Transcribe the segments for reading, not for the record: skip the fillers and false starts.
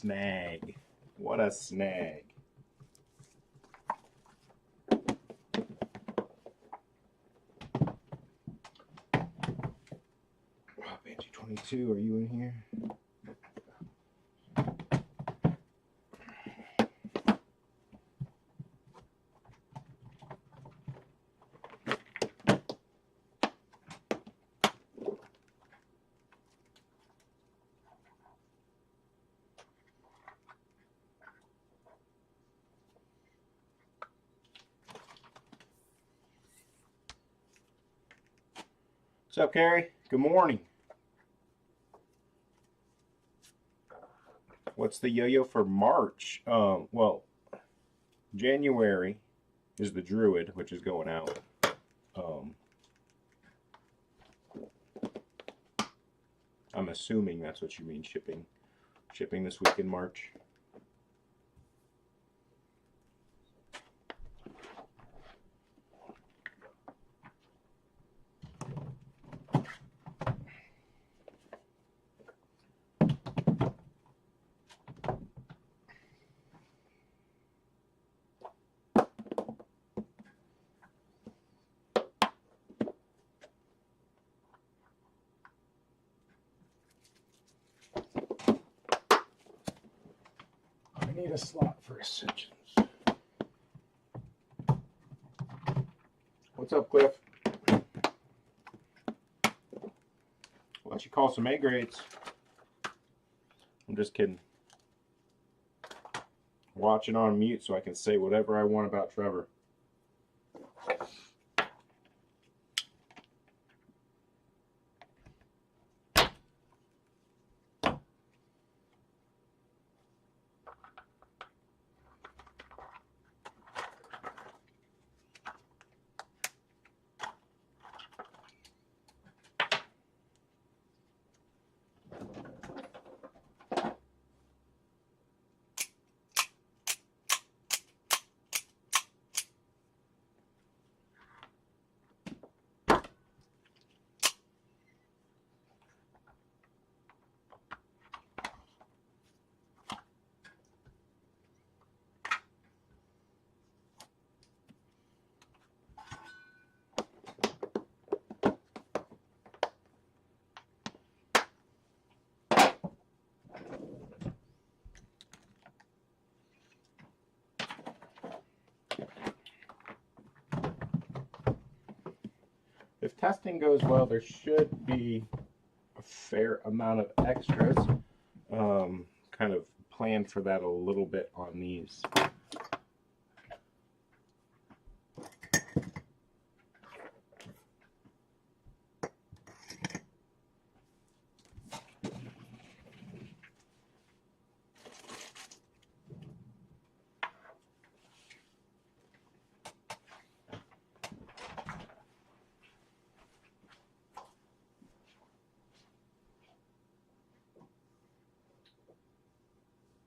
snag. What a snag. Banshee 22, are you in here? What's up, Carrie? Good morning. What's the yo-yo for March? Well, January is the Druid, which is going out. I'm assuming that's what you mean, shipping this week in March. I need a slot for Ascensions. What's up, Cliff? Why don't you call some A grades? I'm just kidding. Watching on mute so I can say whatever I want about Trevor. If testing goes well, there should be a fair amount of extras. Kind of planned for that a little bit on these.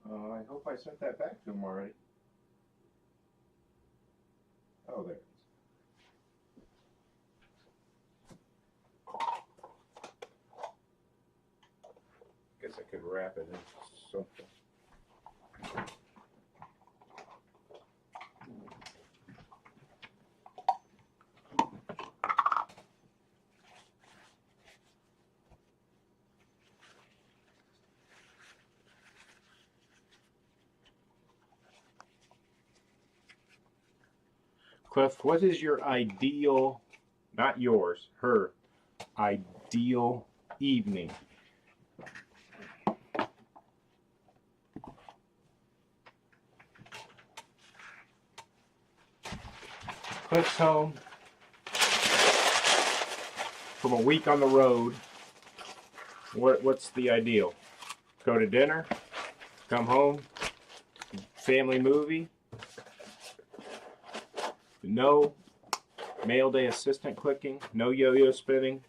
I hope I sent that back to him already. Oh, there it is. Guess I could wrap it in something. Cliff, what is your ideal, not yours, her, ideal evening? Cliff's home from a week on the road. What's the ideal? Go to dinner, come home, family movie. No mail day assistant clicking, no yo-yo spinning.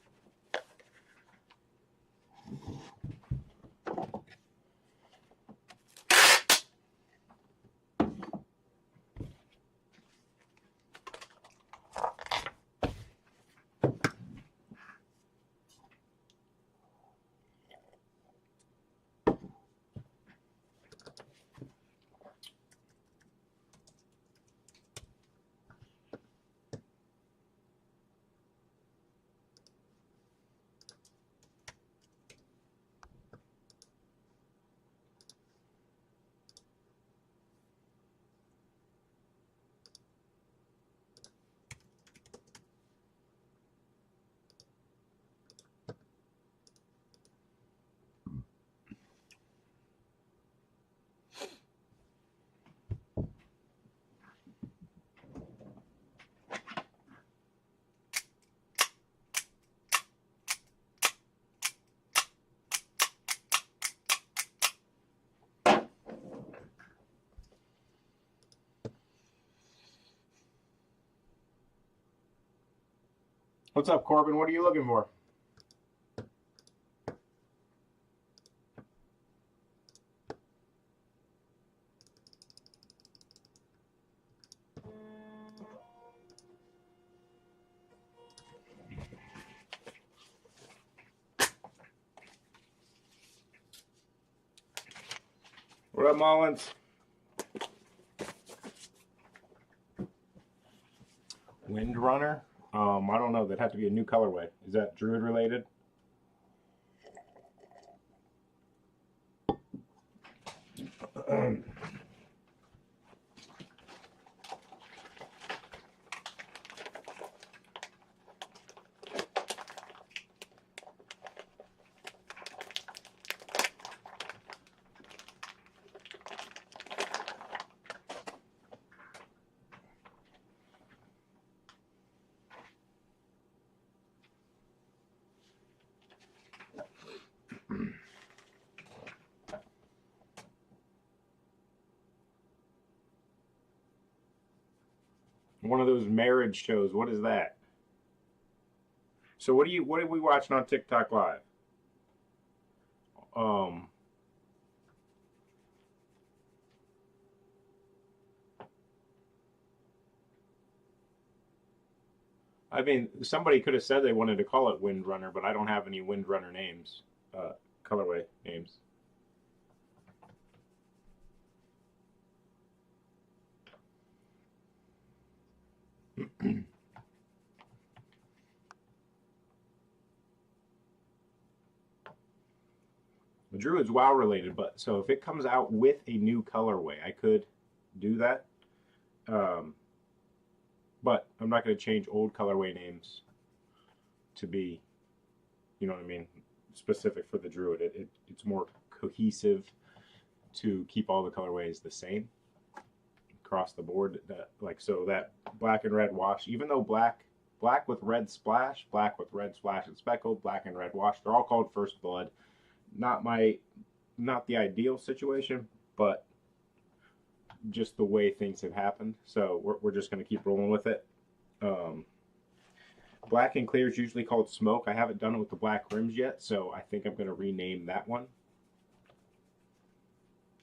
What's up, Corbin? What are you looking for? What up, Mullins? Windrunner? I don't know. That'd have to be a new colorway. Is that Druid related? One of those marriage shows. What is that? So what are we watching on TikTok Live? I mean, somebody could have said they wanted to call it Windrunner, but I don't have any Windrunner names, colorway names. The Druid's WoW related, but so if it comes out with a new colorway, I could do that. But I'm not going to change old colorway names to be, you know what I mean, specific for the Druid. It's more cohesive to keep all the colorways the same across the board. So that black and red wash, even though black with red splash, black with red splash and speckled, black and red wash, they're all called First Blood. Not the ideal situation, but just the way things have happened. So we're just going to keep rolling with it. Black and clear is usually called Smoke. I haven't done it with the black rims yet, so I think I'm going to rename that one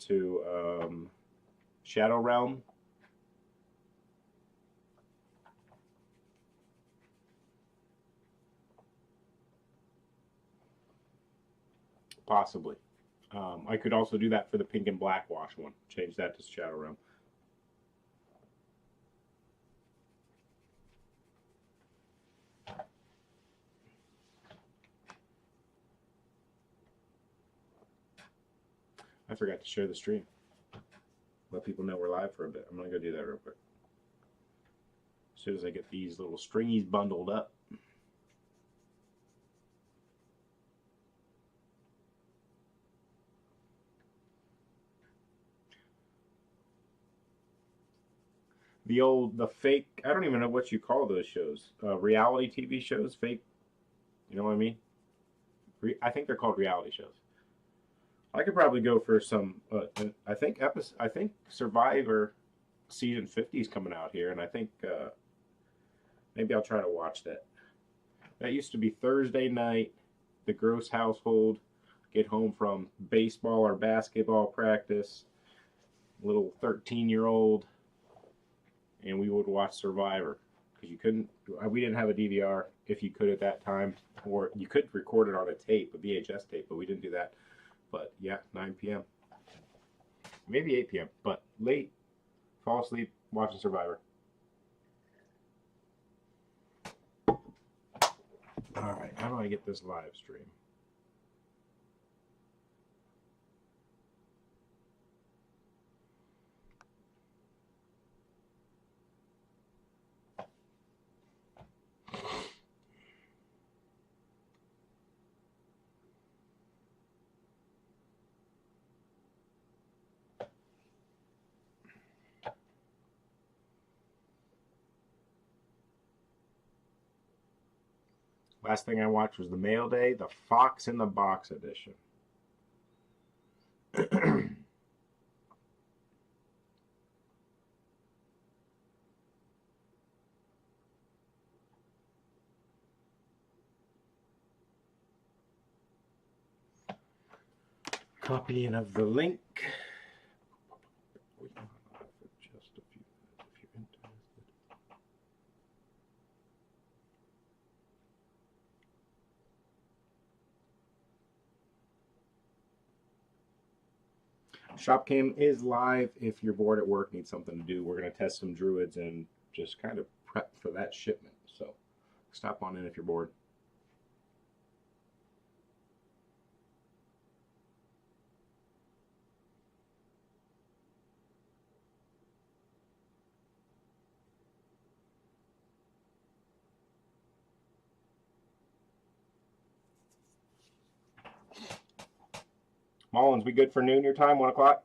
to Shadow Realm. Possibly. I could also do that for the pink and black wash one. Change that to Shadow Realm. I forgot to share the stream. Let people know we're live for a bit. I'm going to go do that real quick. As soon as I get these little stringies bundled up. The fake, I don't even know what you call those shows. Reality TV shows, fake, you know what I mean? I think they're called reality shows. I could probably go for some, I think Survivor season 50 is coming out here, and I think maybe I'll try to watch that. That used to be Thursday night, the Gross household, get home from baseball or basketball practice, little 13-year-old, and we would watch Survivor because we didn't have a DVR if you could at that time, or you could record it on a tape, a VHS tape, but we didn't do that. But yeah, 9 p.m. Maybe 8 p.m., but late, fall asleep, watching Survivor. All right, how do I get this live stream? Last thing I watched was the Mail Day, the Fox in the Box edition. Copying of the link. Just a few minutes if you're interested. Shopcam is live. If you're bored at work, need something to do, we're going to test some Druids and just kind of prep for that shipment. So stop on in if you're bored. Mullins, we good for noon your time, 1 o'clock?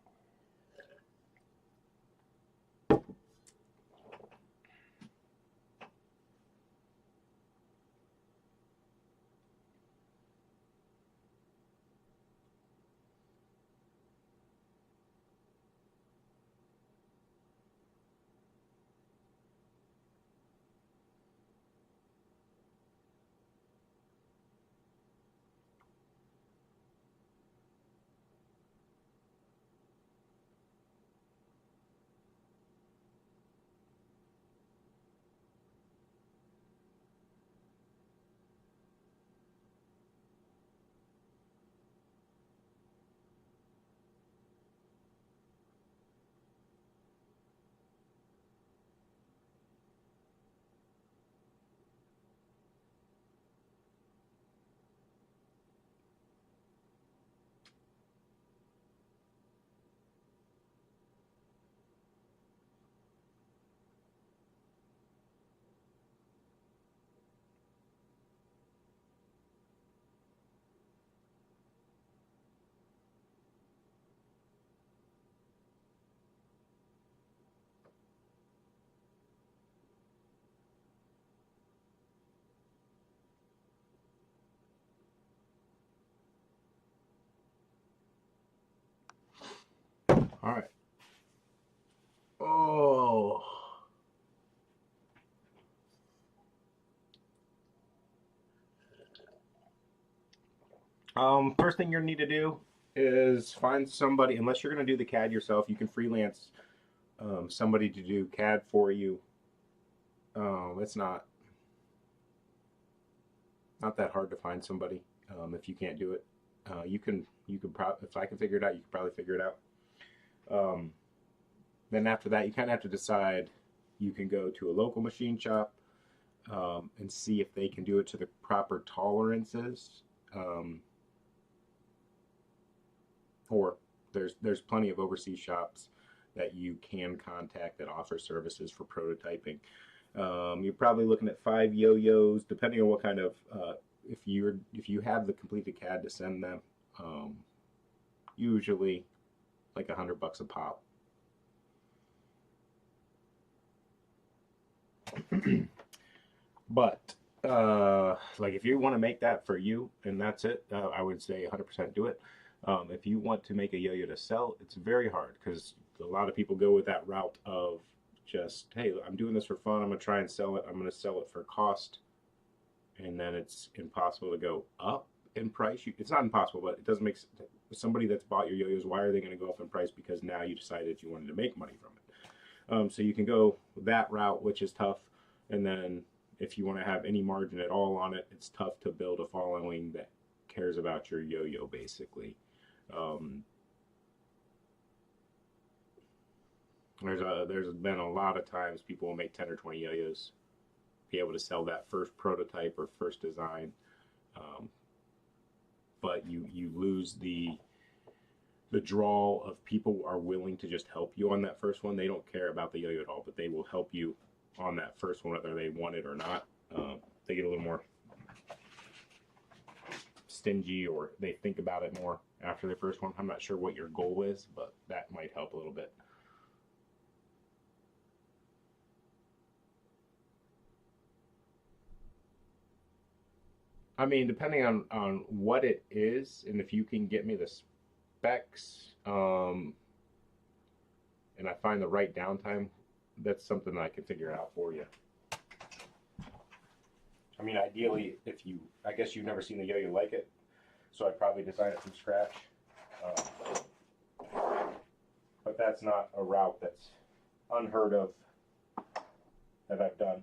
All right. Oh. First thing you need to do is find somebody, unless you're going to do the CAD yourself, you can freelance somebody to do CAD for you. It's not that hard to find somebody if you can't do it. You can probably, if I can figure it out, you can probably figure it out. Then after that, you kind of have to decide. You can go to a local machine shop and see if they can do it to the proper tolerances. Or there's plenty of overseas shops that you can contact that offer services for prototyping. You're probably looking at 5 yo-yos, depending on what kind of if you have the completed CAD to send them. Usually like $100 a pop. But like if you want to make that for you and that's it, I would say 100% do it. If you want to make a yo-yo to sell, it's very hard because a lot of people go with that route of just, hey, I'm doing this for fun. I'm going to try and sell it. I'm going to sell it for cost. And then it's impossible to go up in price. It's not impossible, but it doesn't make sense. Somebody that's bought your yo-yos, why are they going to go up in price? Because now you decided you wanted to make money from it. So you can go that route, which is tough. And then if you want to have any margin at all on it, it's tough to build a following that cares about your yo-yo, basically. There's been a lot of times people will make 10 or 20 yo-yos, be able to sell that first prototype or first design, but you lose the draw of people who are willing to just help you on that first one. They don't care about the yo-yo at all, but they will help you on that first one whether they want it or not. They get a little more stingy, or they think about it more after the first one. I'm not sure what your goal is, but that might help a little bit. I mean, depending on what it is, and if you can get me the specs, and I find the right downtime, that's something that I can figure out for you. I mean, ideally, I guess you've never seen the yo-yo like it, so I'd probably design it from scratch. But that's not a route that's unheard of that I've done.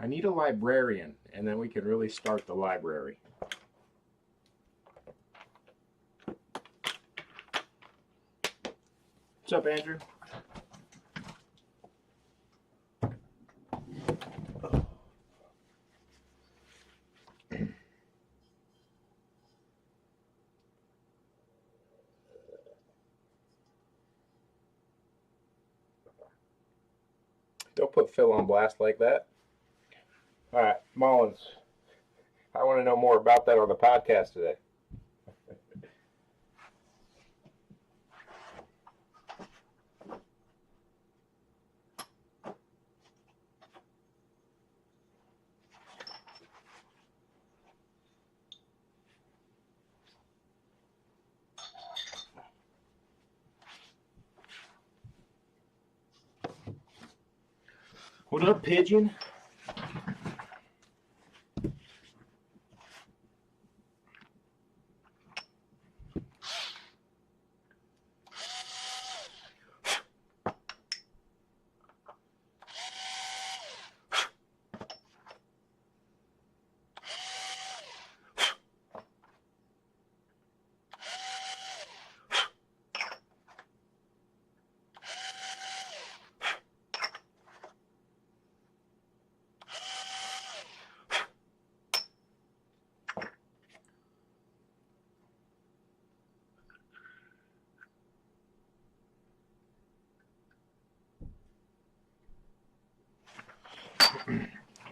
I need a librarian, and then we can really start the library. What's up, Andrew? Don't put Phil on blast like that. All right, Mullins, I want to know more about that on the podcast today. What up, Pigeon?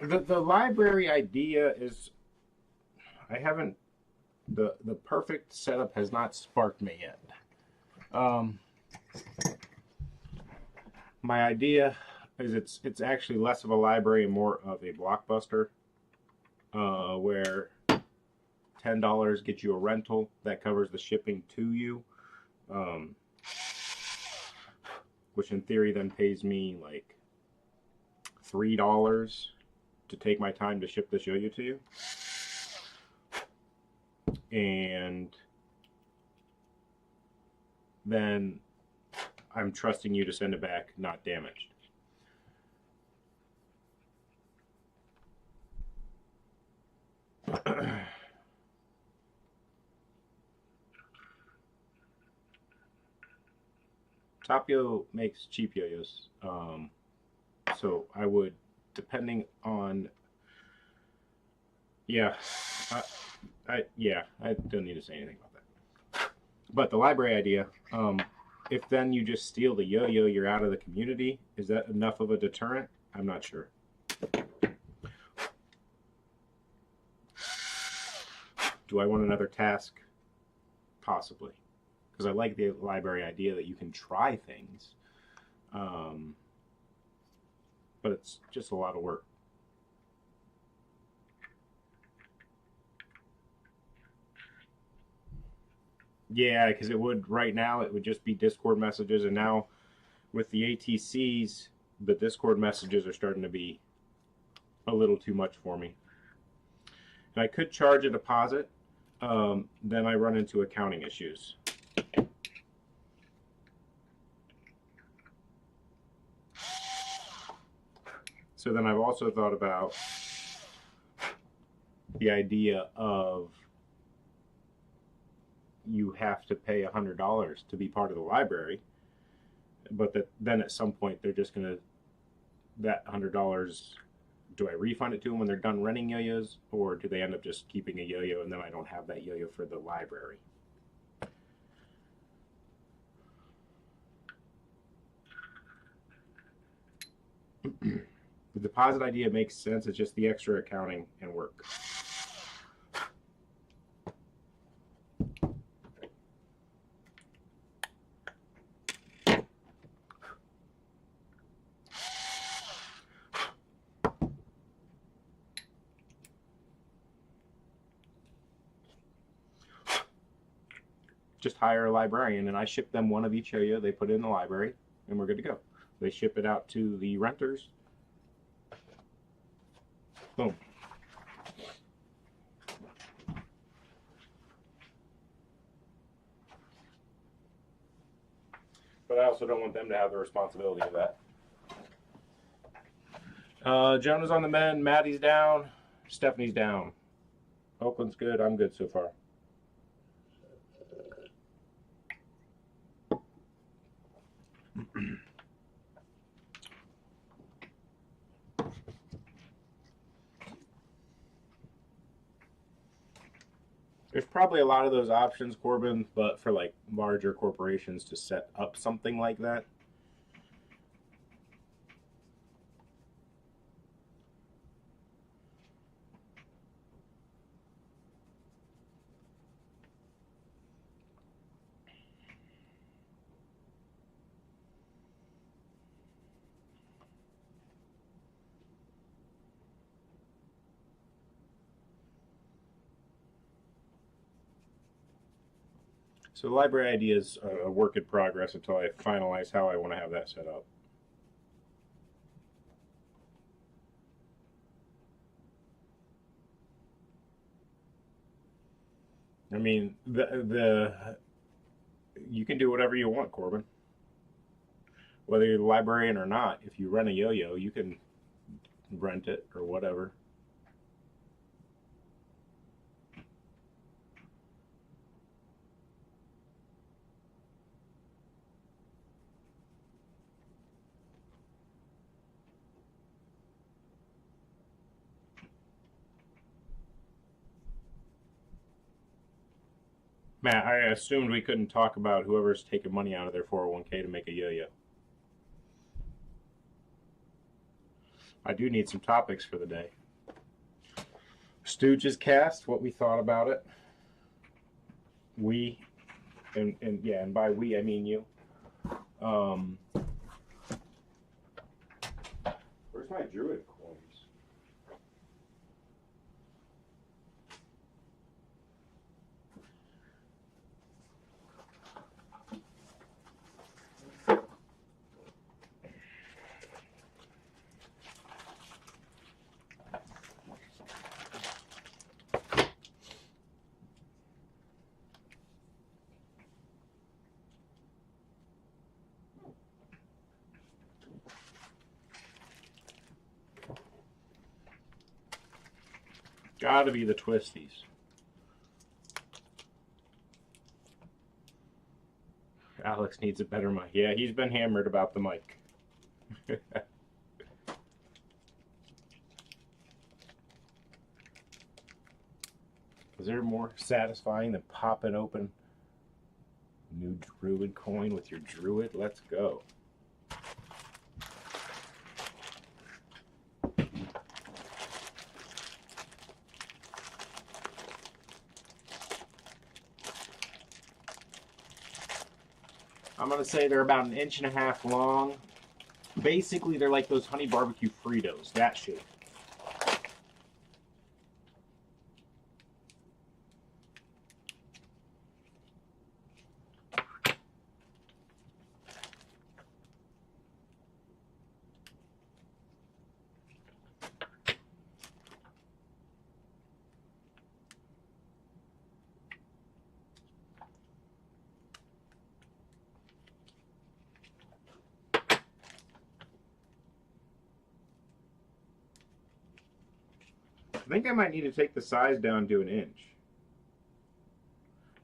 The library idea is, I haven't, the perfect setup has not sparked me yet. My idea is it's actually less of a library and more of a blockbuster, where $10 gets you a rental that covers the shipping to you, which in theory then pays me like $3 to take my time to ship this yo-yo to you. And then I'm trusting you to send it back not damaged. Top Yo makes cheap yo-yos, so I would, depending on, yeah, I don't need to say anything about that. But the library idea, if then you just steal the yo-yo, you're out of the community. Is that enough of a deterrent? I'm not sure. Do I want another task? Possibly. Because I like the library idea that you can try things. But it's just a lot of work. Yeah, because it would, right now, it would just be Discord messages. And now with the ATCs, the Discord messages are starting to be a little too much for me. And I could charge a deposit. Then I run into accounting issues. So then I've also thought about the idea of you have to pay $100 to be part of the library, but then at some point they're just going to, that $100, do I refund it to them when they're done renting yo-yos, or do they end up just keeping a yo-yo and then I don't have that yo-yo for the library? The deposit idea makes sense. It's just the extra accounting and work. Just hire a librarian and I ship them one of each yo-yo. They put it in the library and we're good to go. They ship it out to the renters. Boom. But I also don't want them to have the responsibility of that. Jonah's on the mend. Maddie's down. Stephanie's down. Oakland's good. I'm good so far. There's probably a lot of those options, Corbin, but for like larger corporations to set up something like that. So the library idea is a work in progress until I finalize how I want to have that set up. I mean, you can do whatever you want, Corbin. Whether you're the librarian or not, if you rent a yo-yo, you can rent it or whatever. Matt, I assumed we couldn't talk about whoever's taking money out of their 401k to make a yo-yo. I do need some topics for the day. Stooges cast, what we thought about it. We, and by we I mean you. Where's my Druid coins? Gotta be the twisties. Alex needs a better mic. Yeah, he's been hammered about the mic. Is there more satisfying than popping open new Druid coin with your Druid? Let's go. I'm going to say they're about 1.5 inches long. Basically, they're like those honey barbecue Fritos, that shape. think I might need to take the size down to 1 inch.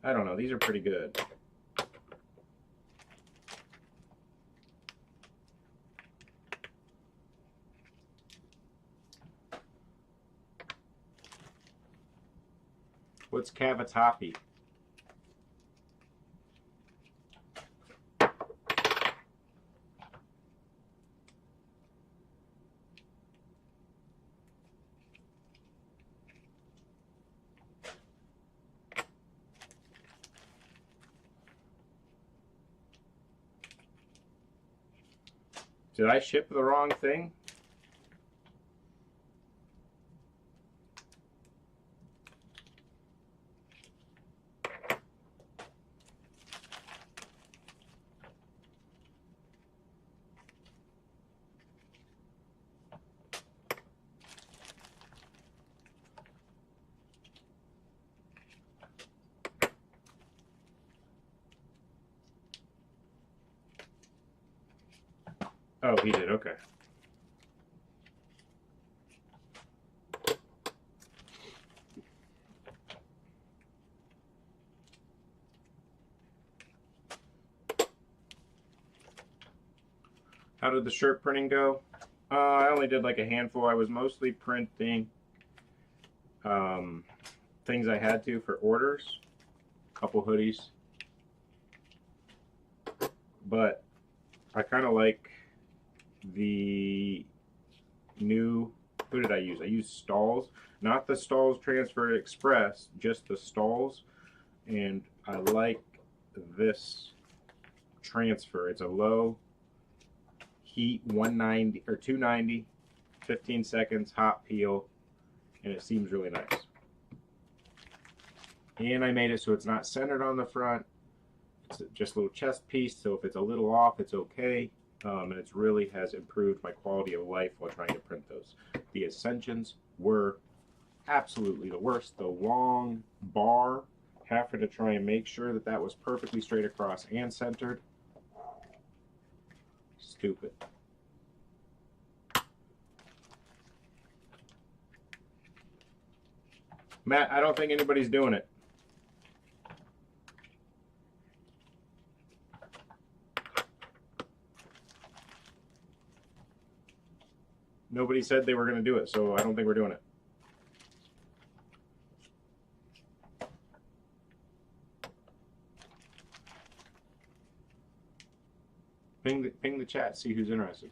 I don't know. These are pretty good. What's cavatappi? Did I ship the wrong thing? Oh, he did. Okay. How did the shirt printing go? I only did like a handful. I was mostly printing things I had to for orders, a couple hoodies. But I kind of like the new, who did I use? I used Stalls, not the Stalls Transfer Express, just the Stalls. And I like this transfer. It's a low heat 190 or 290, 15 seconds, hot peel, and it seems really nice. And I made it so it's not centered on the front. It's just a little chest piece, so if it's a little off, it's okay. And it really has improved my quality of life while trying to print those. The Ascensions were absolutely the worst. The long bar, having to try and make sure that that was perfectly straight across and centered. Stupid. Matt, I don't think anybody's doing it. Nobody said they were going to do it, so I don't think we're doing it. Ping the chat, see who's interested.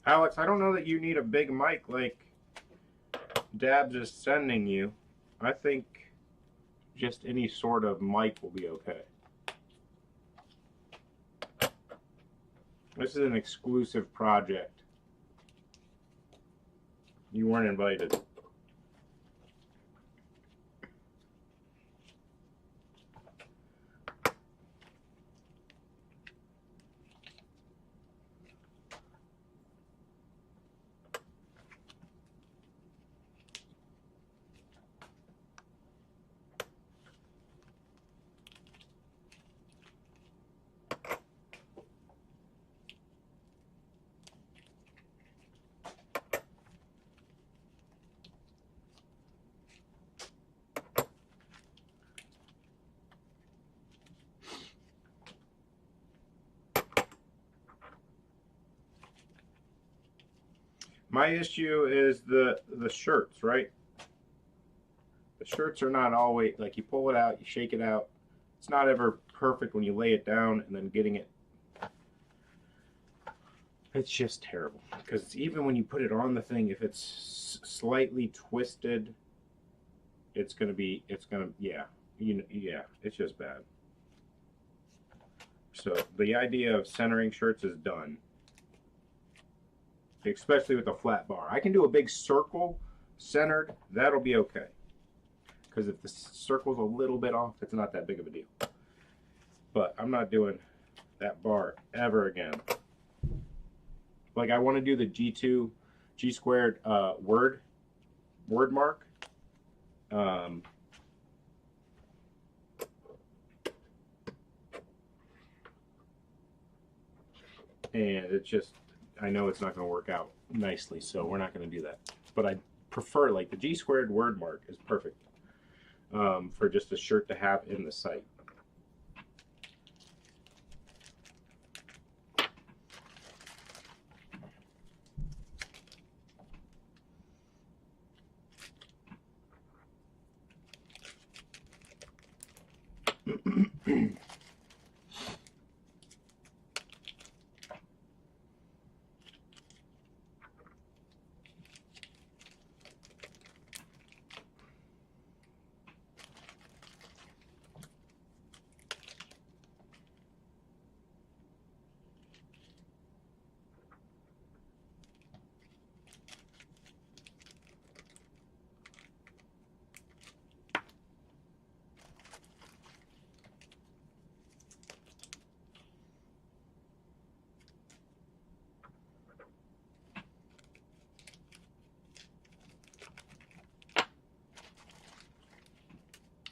Alex, I don't know that you need a big mic like Dabs is sending you. I think just any sort of mic will be okay. This is an exclusive project. You weren't invited. My issue is the shirts, right? The shirts are not always, like you pull it out, you shake it out. It's not ever perfect when you lay it down and then getting it It's just terrible because even when you put it on the thing, if it's slightly twisted, it's gonna be, yeah, yeah, it's just bad. So the idea of centering shirts is done, especially with a flat bar. I can do a big circle centered, that'll be okay. Because if the circle's a little bit off, it's not that big of a deal. But I'm not doing that bar ever again. Like I want to do the G squared word mark. And it's just, I know it's not going to work out nicely, so we're not going to do that. But I prefer, like, the G squared word mark is perfect for just a shirt to have in the site.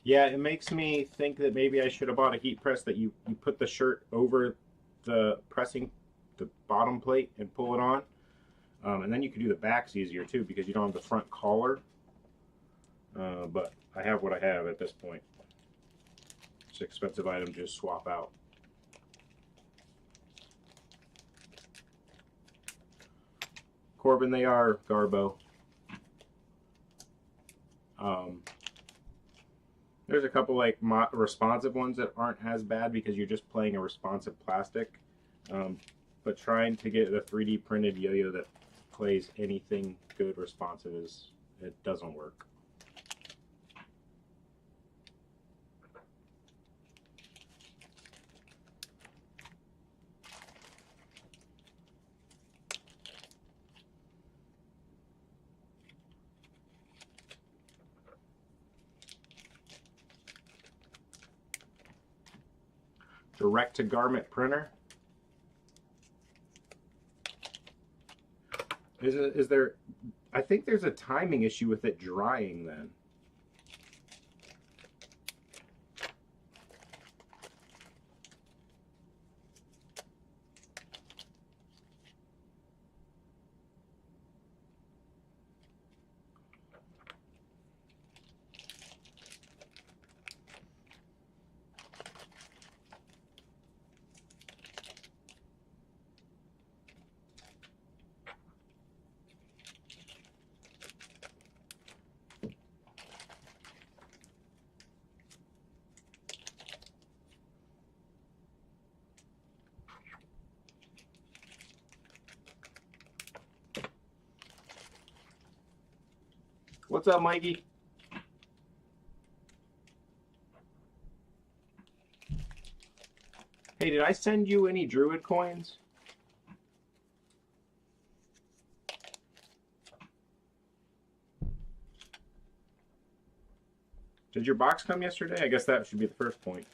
Yeah, it makes me think that maybe I should have bought a heat press that you put the shirt over the bottom plate and pull it on. And then you can do the backs easier too because you don't have the front collar. But I have what I have at this point. It's an expensive item to just swap out. Corbin, they are Garbo. There's a couple like responsive ones that aren't as bad because you're just playing a responsive plastic. But trying to get a 3D printed yo-yo that plays anything good responsive it doesn't work. Direct to garment printer. Is there? I think there's a timing issue with it drying then. What's up, Mikey? Hey, did I send you any Druid coins? Did your box come yesterday? I guess that should be the first point.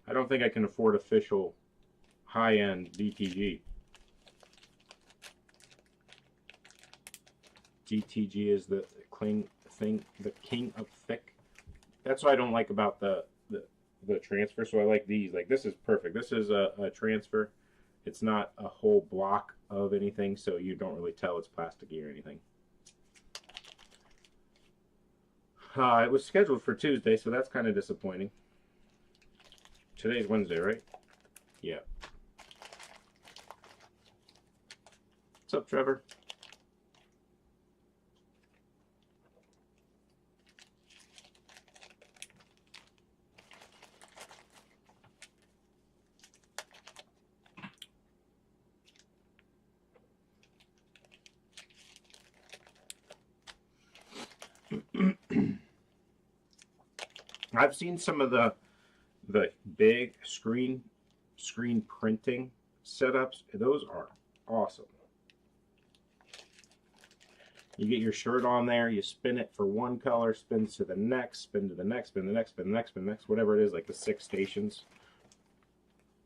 I don't think I can afford official high-end DTG. DTG is the king of thick. That's what I don't like about the transfer. So I like these. Like this is perfect. This is a transfer. It's not a whole block of anything, so you don't really tell it's plasticky or anything. It was scheduled for Tuesday, so that's kind of disappointing. Today's Wednesday, right? Yeah. What's up, Trevor? I've seen some of the big screen printing setups. Those are awesome. You get your shirt on there, you spin it for one color, spin to the next, spin to the next, spin to the next, spin to the next, spin to the next, whatever it is, like the 6 stations,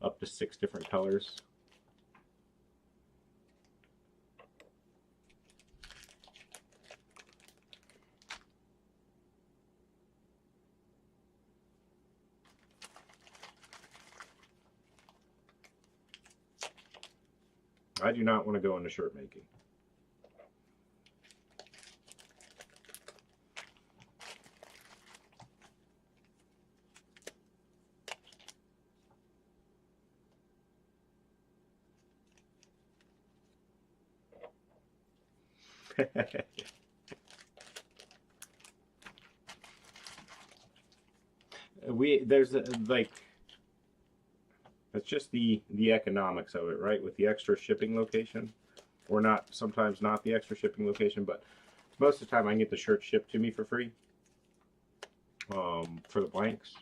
up to 6 different colors. I do not want to go into shirt making. There's like, that's just the economics of it, right? With the extra shipping location, or not, sometimes not the extra shipping location, but most of the time I can get the shirt shipped to me for free, for the blanks.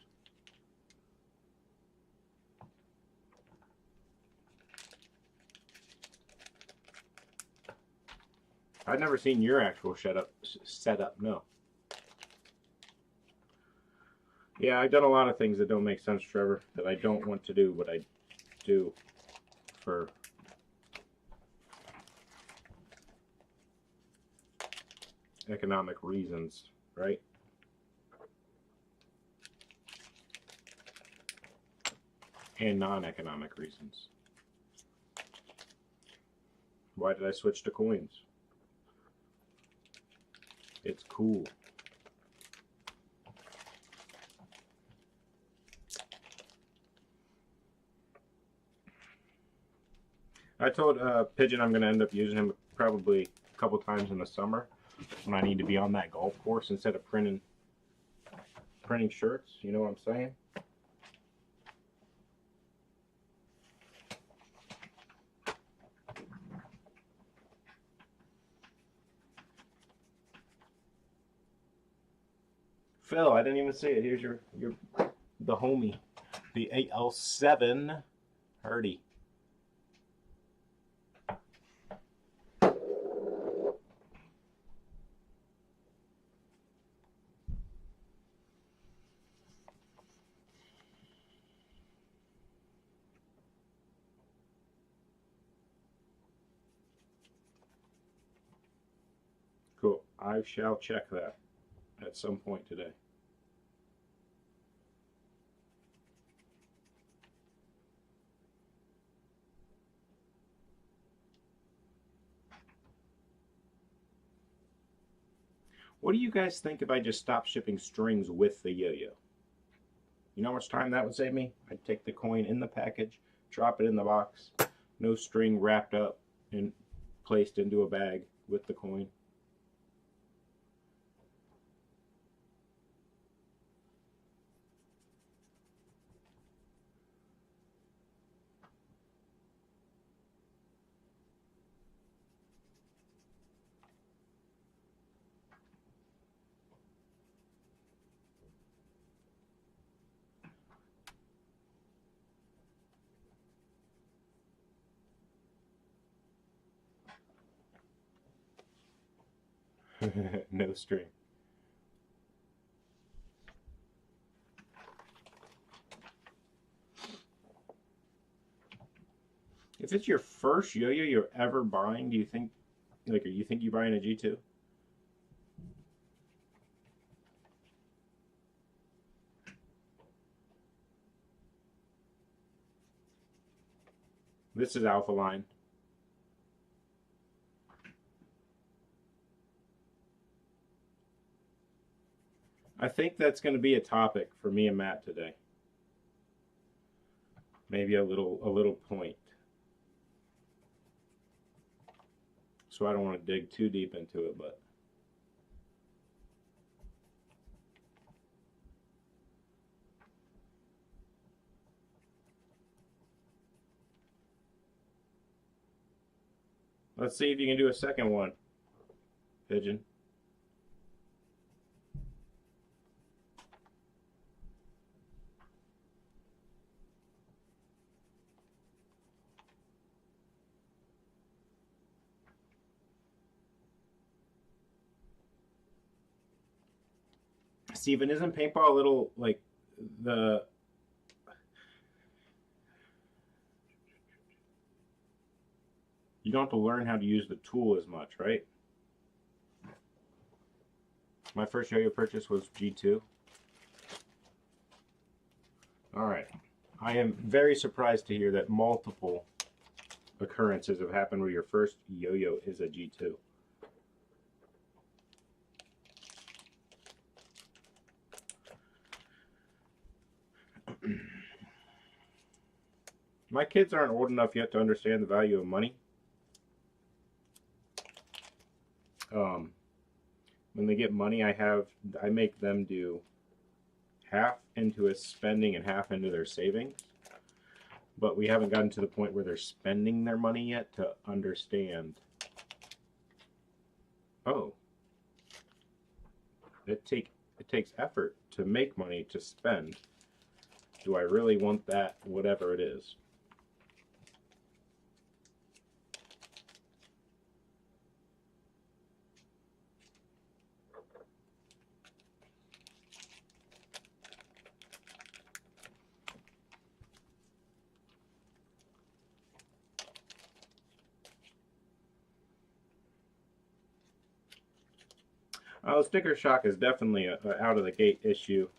I've never seen your actual setup, no. Yeah, I've done a lot of things that don't make sense, Trevor, that I don't want to do, but I do for economic reasons, right? And non-economic reasons. Why did I switch to coins? It's cool. I told Pigeon I'm going to end up using him probably a couple times in the summer when I need to be on that golf course instead of printing shirts. You know what I'm saying? Phil, I didn't even see it. Here's the homie, the AL7 Hardy. Cool. I shall check that at some point today. What do you guys think if I just stopped shipping strings with the yo-yo? You know how much time that would save me? I'd take the coin in the package, drop it in the box, no string wrapped up and placed into a bag with the coin. No string. If it's your first yo-yo you're ever buying, do you think, like, you think you're buying a G2? This is Alpha Line. I think that's going to be a topic for me and Matt today. Maybe a little point. So I don't want to dig too deep into it, but let's see if you can do a second one, Pigeon. Steven, isn't paintball a little like the... You don't have to learn how to use the tool as much, right? My first yo-yo purchase was G2. Alright. I am very surprised to hear that multiple occurrences have happened where your first yo-yo is a G2. My kids aren't old enough yet to understand the value of money. When they get money, I make them do half into a spending and half into their savings. But we haven't gotten to the point where they're spending their money yet to understand. Oh, it takes effort to make money to spend. Do I really want that, whatever it is? Sticker shock is definitely a out of the gate issue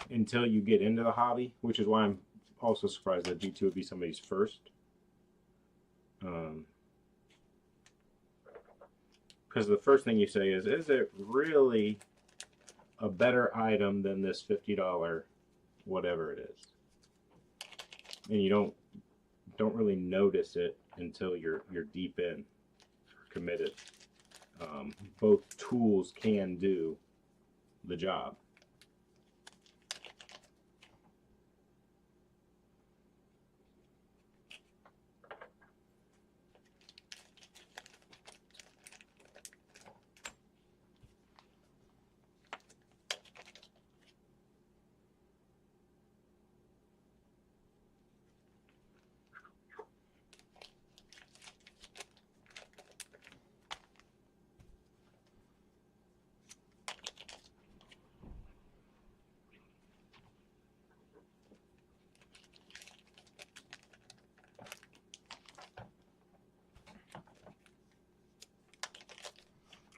until you get into the hobby, which is why I'm also surprised that G2 would be somebody's first. Because the first thing you say is it really a better item than this $50 whatever it is? And you don't really notice it until you're deep in, committed. Both tools can do the job.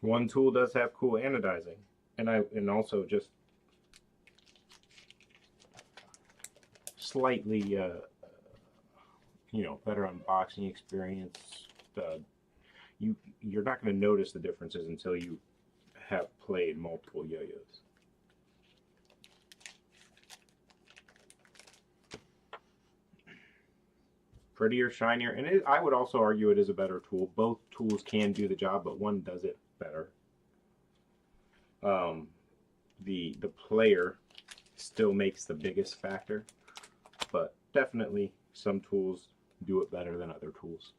One tool does have cool anodizing, and also just slightly, you know, better unboxing experience. You're not going to notice the differences until you have played multiple yo-yos. Prettier, shinier, and I would also argue it is a better tool. Both tools can do the job, but one does it better. The player still makes the biggest factor, but definitely some tools do it better than other tools.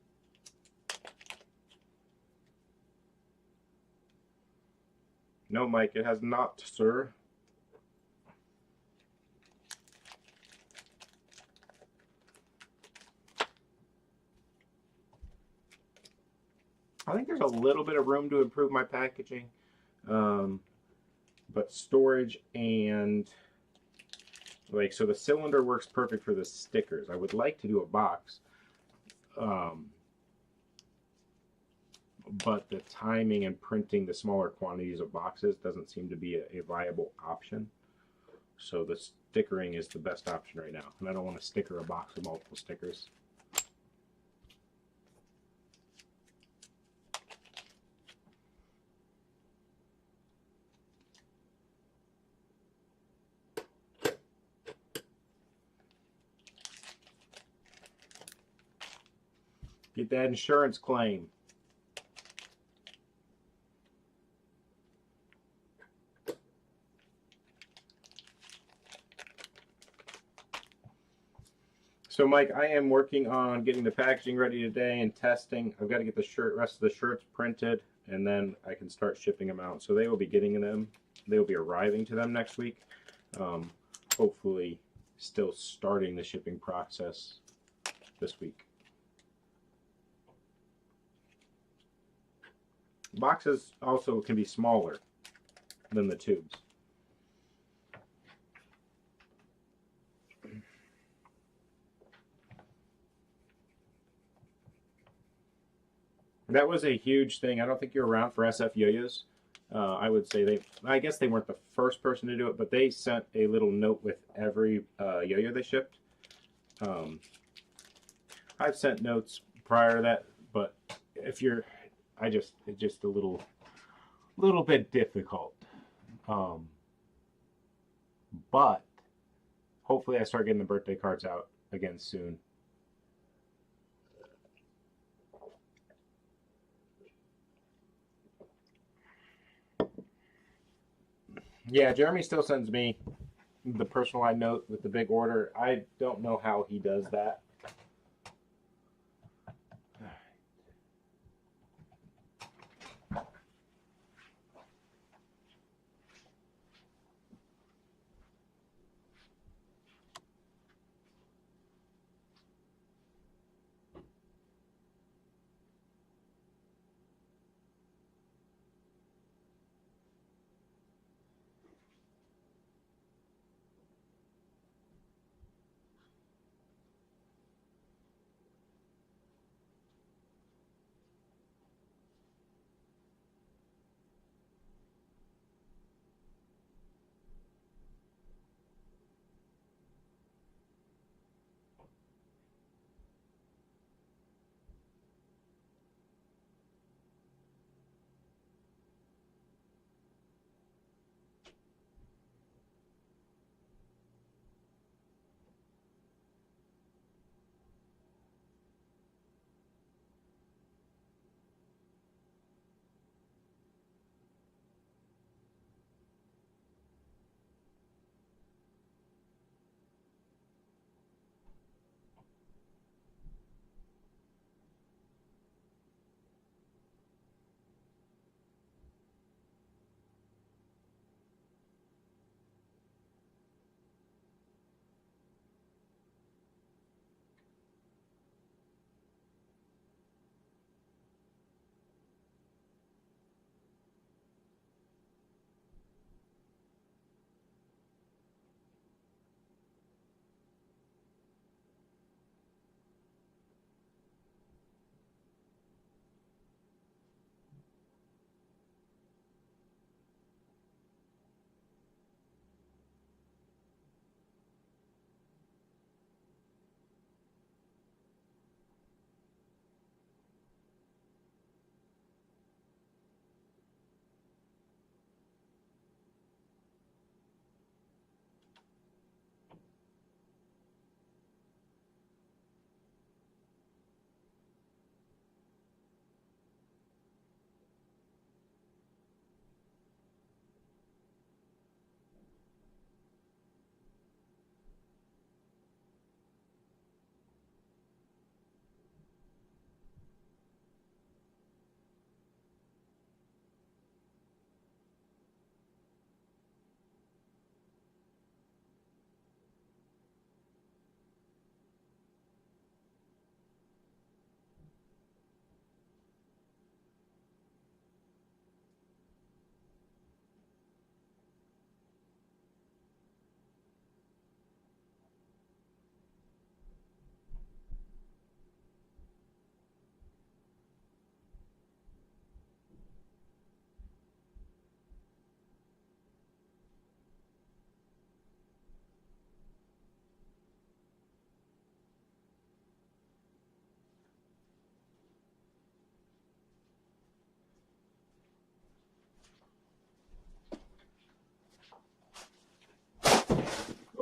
No, Mike, it has not, sir. I think there's a little bit of room to improve my packaging, but storage and so the cylinder works perfect for the stickers. I would like to do a box, but the timing and printing the smaller quantities of boxes doesn't seem to be a viable option. So the stickering is the best option right now, and I don't want to sticker a box with multiple stickers. Get that insurance claim. So Mike, I am working on getting the packaging ready today and testing. I've got to get the rest of the shirts printed, and then I can start shipping them out. So they will be getting them. They will be arriving to them next week. Hopefully still starting the shipping process this week. Boxes also can be smaller. than the tubes. That was a huge thing. I don't think you're around for SF yo-yos. I would say I guess they weren't the first person to do it, but they sent a little note with every yo-yo they shipped. I've sent notes prior to that, but if you're, it's just a little bit difficult. But hopefully I start getting the birthday cards out again soon. Yeah, Jeremy still sends me the personalized note with the big order. I don't know how he does that.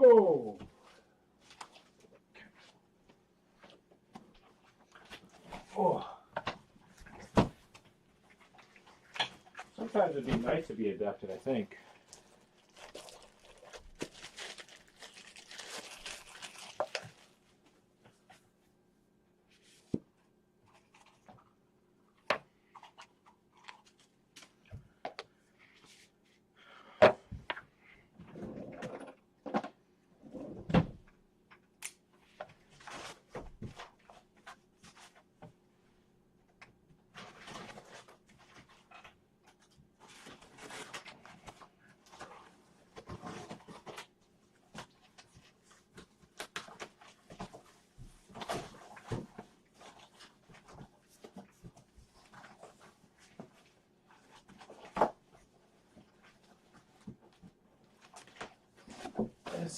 Oh. Oh. Sometimes it'd be nice to be adapted, I think.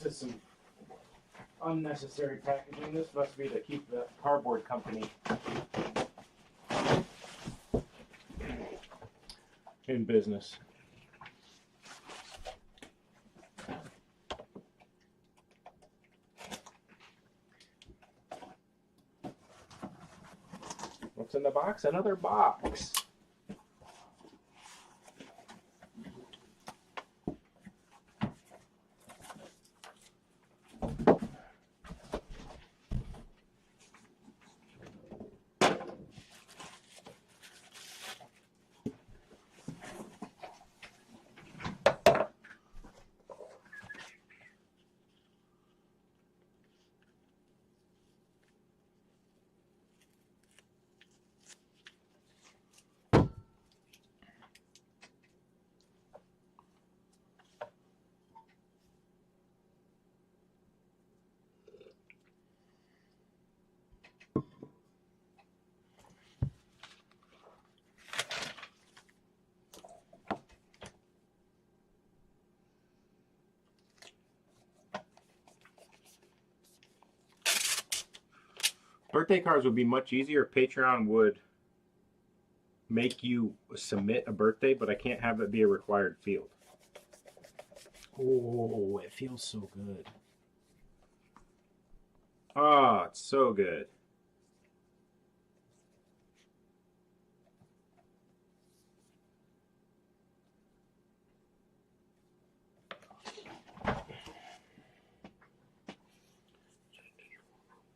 this is some unnecessary packaging. This must be to keep the cardboard company in business. What's in the box? Another box. Birthday cards would be much easier. Patreon would make you submit a birthday, but I can't have it be a required field. Oh, it feels so good. Oh, it's so good.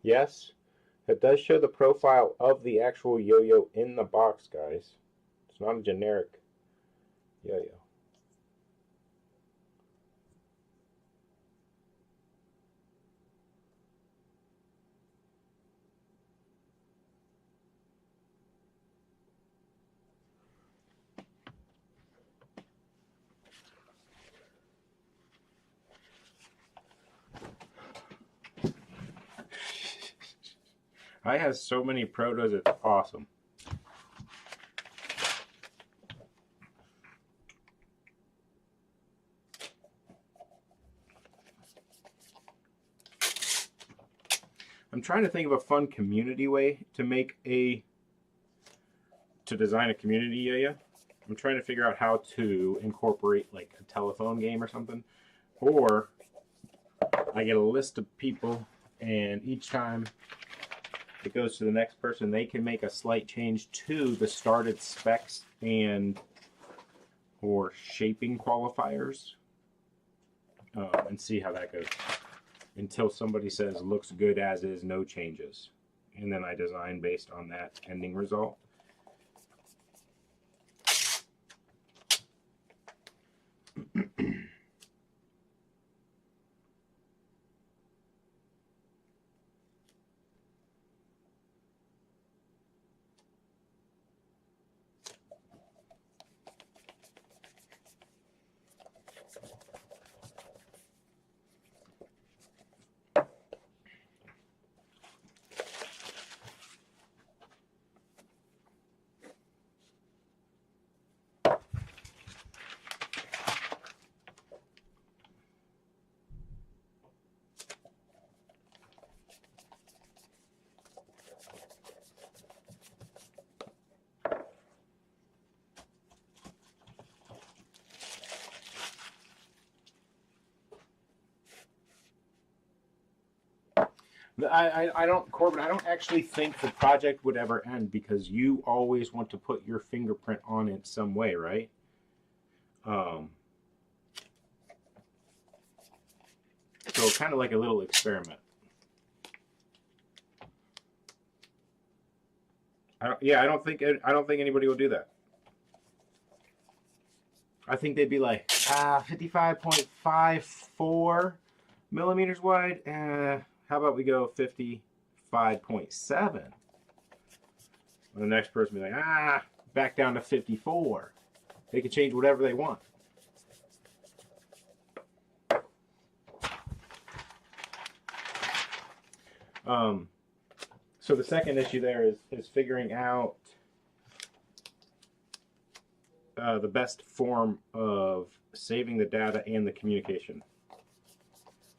Yes, it does show the profile of the actual yo-yo in the box, guys. It's not a generic yo-yo. I have so many protos, it's awesome. I'm trying to think of a fun community way to design a community yo-yo. I'm trying to figure out how to incorporate like a telephone game or something. Or I get a list of people and each time it goes to the next person, they can make a slight change to the started specs or shaping qualifiers and see how that goes until somebody says looks good as is, no changes, and then I design based on that ending result. I don't, Corbin, I don't actually think the project would ever end because you always want to put your fingerprint on it some way, right? So kind of like a little experiment. I don't think anybody will do that. I think they'd be like 55.54 millimeters wide. How about we go 55.7? And the next person will be like, back down to 54. They can change whatever they want. So the second issue there is figuring out the best form of saving the data and the communication.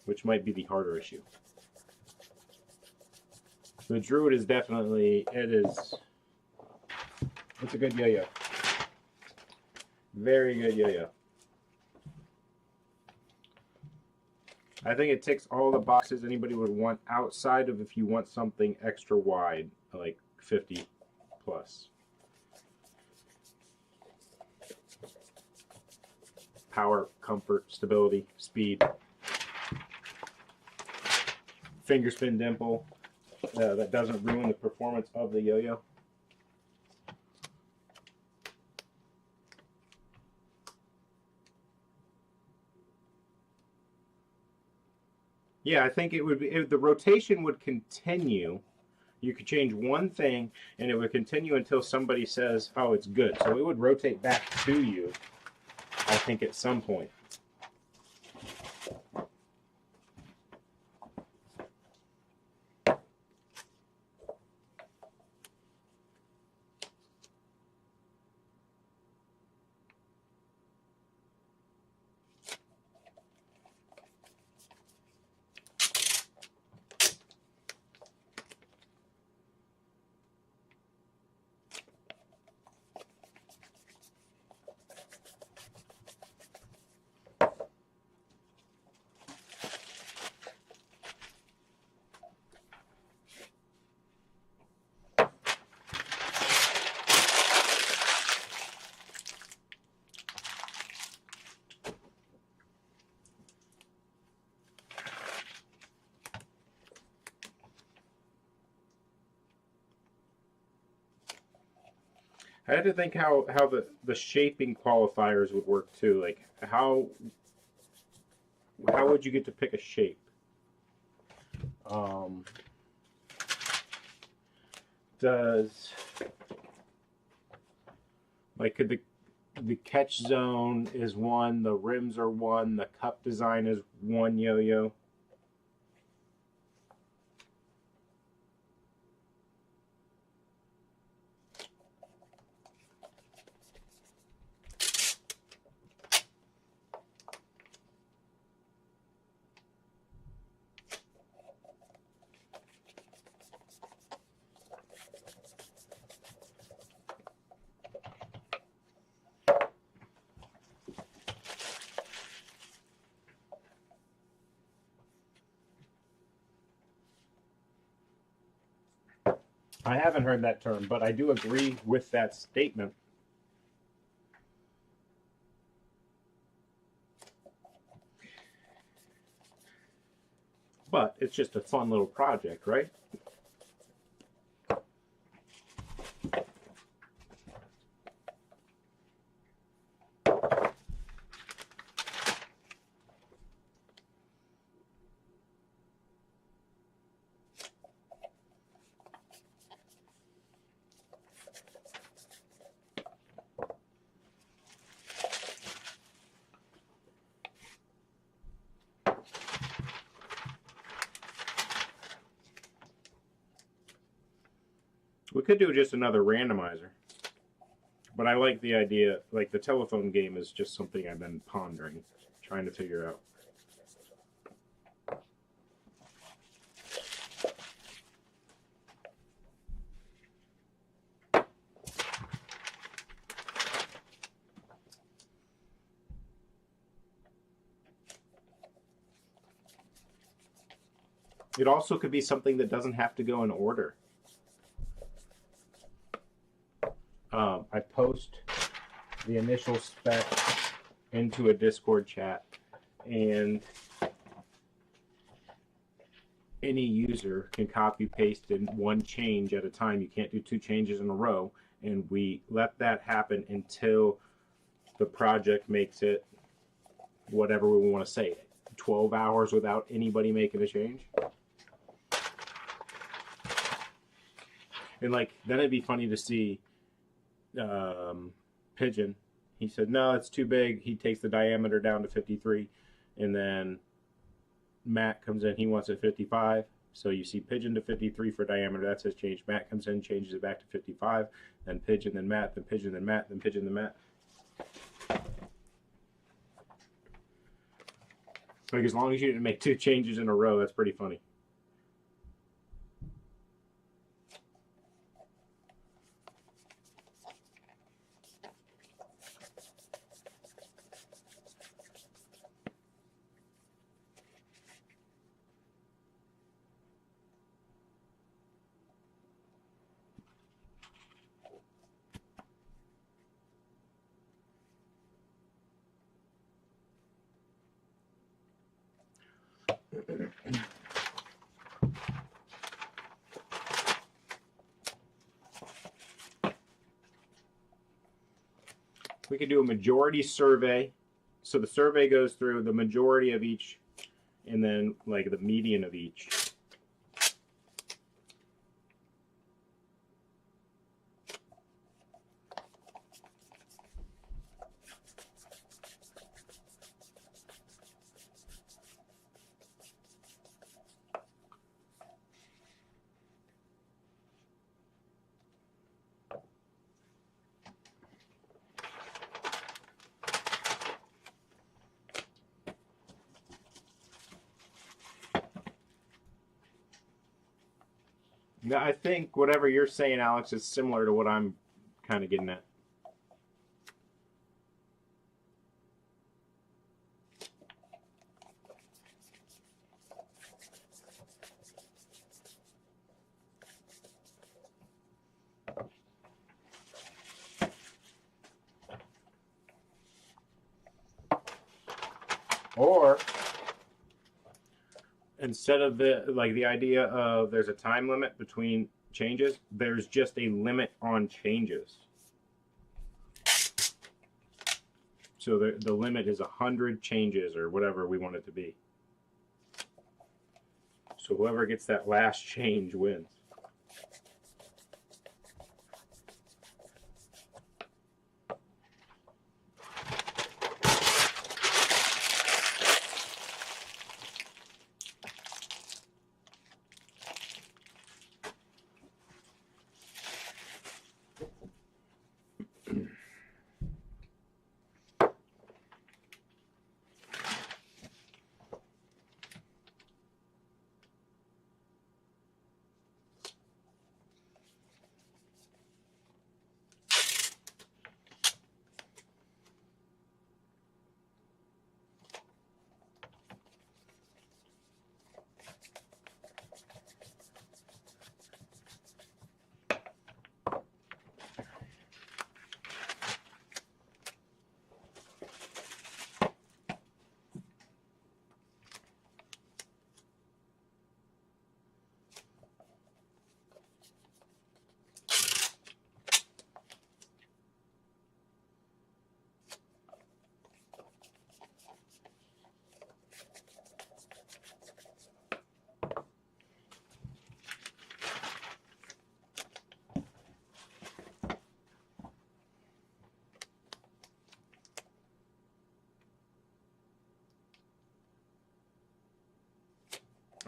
which might be the harder issue. The Druid is definitely, it's a good yo-yo. Very good yo-yo. I think it ticks all the boxes anybody would want outside of if you want something extra wide, like 50 plus. Power, comfort, stability, speed. Finger spin dimple that doesn't ruin the performance of the yo-yo. Yeah, I think it would be, if the rotation would continue. You could change one thing and it would continue until somebody says, oh, it's good. So it would rotate back to you, I think, at some point. I had to think how the shaping qualifiers would work too. Like how would you get to pick a shape? Does, like, could the catch zone is one, the rims are one, the cup design is one yo-yo? I haven't heard that term, but I do agree with that statement. But it's just a fun little project, right? We could do just another randomizer. But I like the idea, like the telephone game is just something I've been pondering, trying to figure out. It also could be something that doesn't have to go in order. I post the initial spec into a Discord chat, and any user can copy paste in one change at a time. You can't do two changes in a row, and we let that happen until the project makes it whatever we want to say. 12 hours without anybody making a change. And like, then it'd be funny to see Pigeon. He said, no, it's too big. He takes the diameter down to 53. And then Matt comes in, he wants it 55. So you see Pigeon to 53 for diameter. That's his change. Matt comes in, changes it back to 55. Then Pigeon, then Matt, then Pigeon, then Matt, then Pigeon, then Matt. Like, as long as you didn't make 2 changes in a row, that's pretty funny. We could do a majority survey. So the survey goes through the majority of each, and then like the median of each. Now, I think whatever you're saying, Alex, is similar to what I'm kind of getting at. Or instead of the idea of there's a time limit between changes, there's just a limit on changes. So the limit is 100 changes or whatever we want it to be. So whoever gets that last change wins.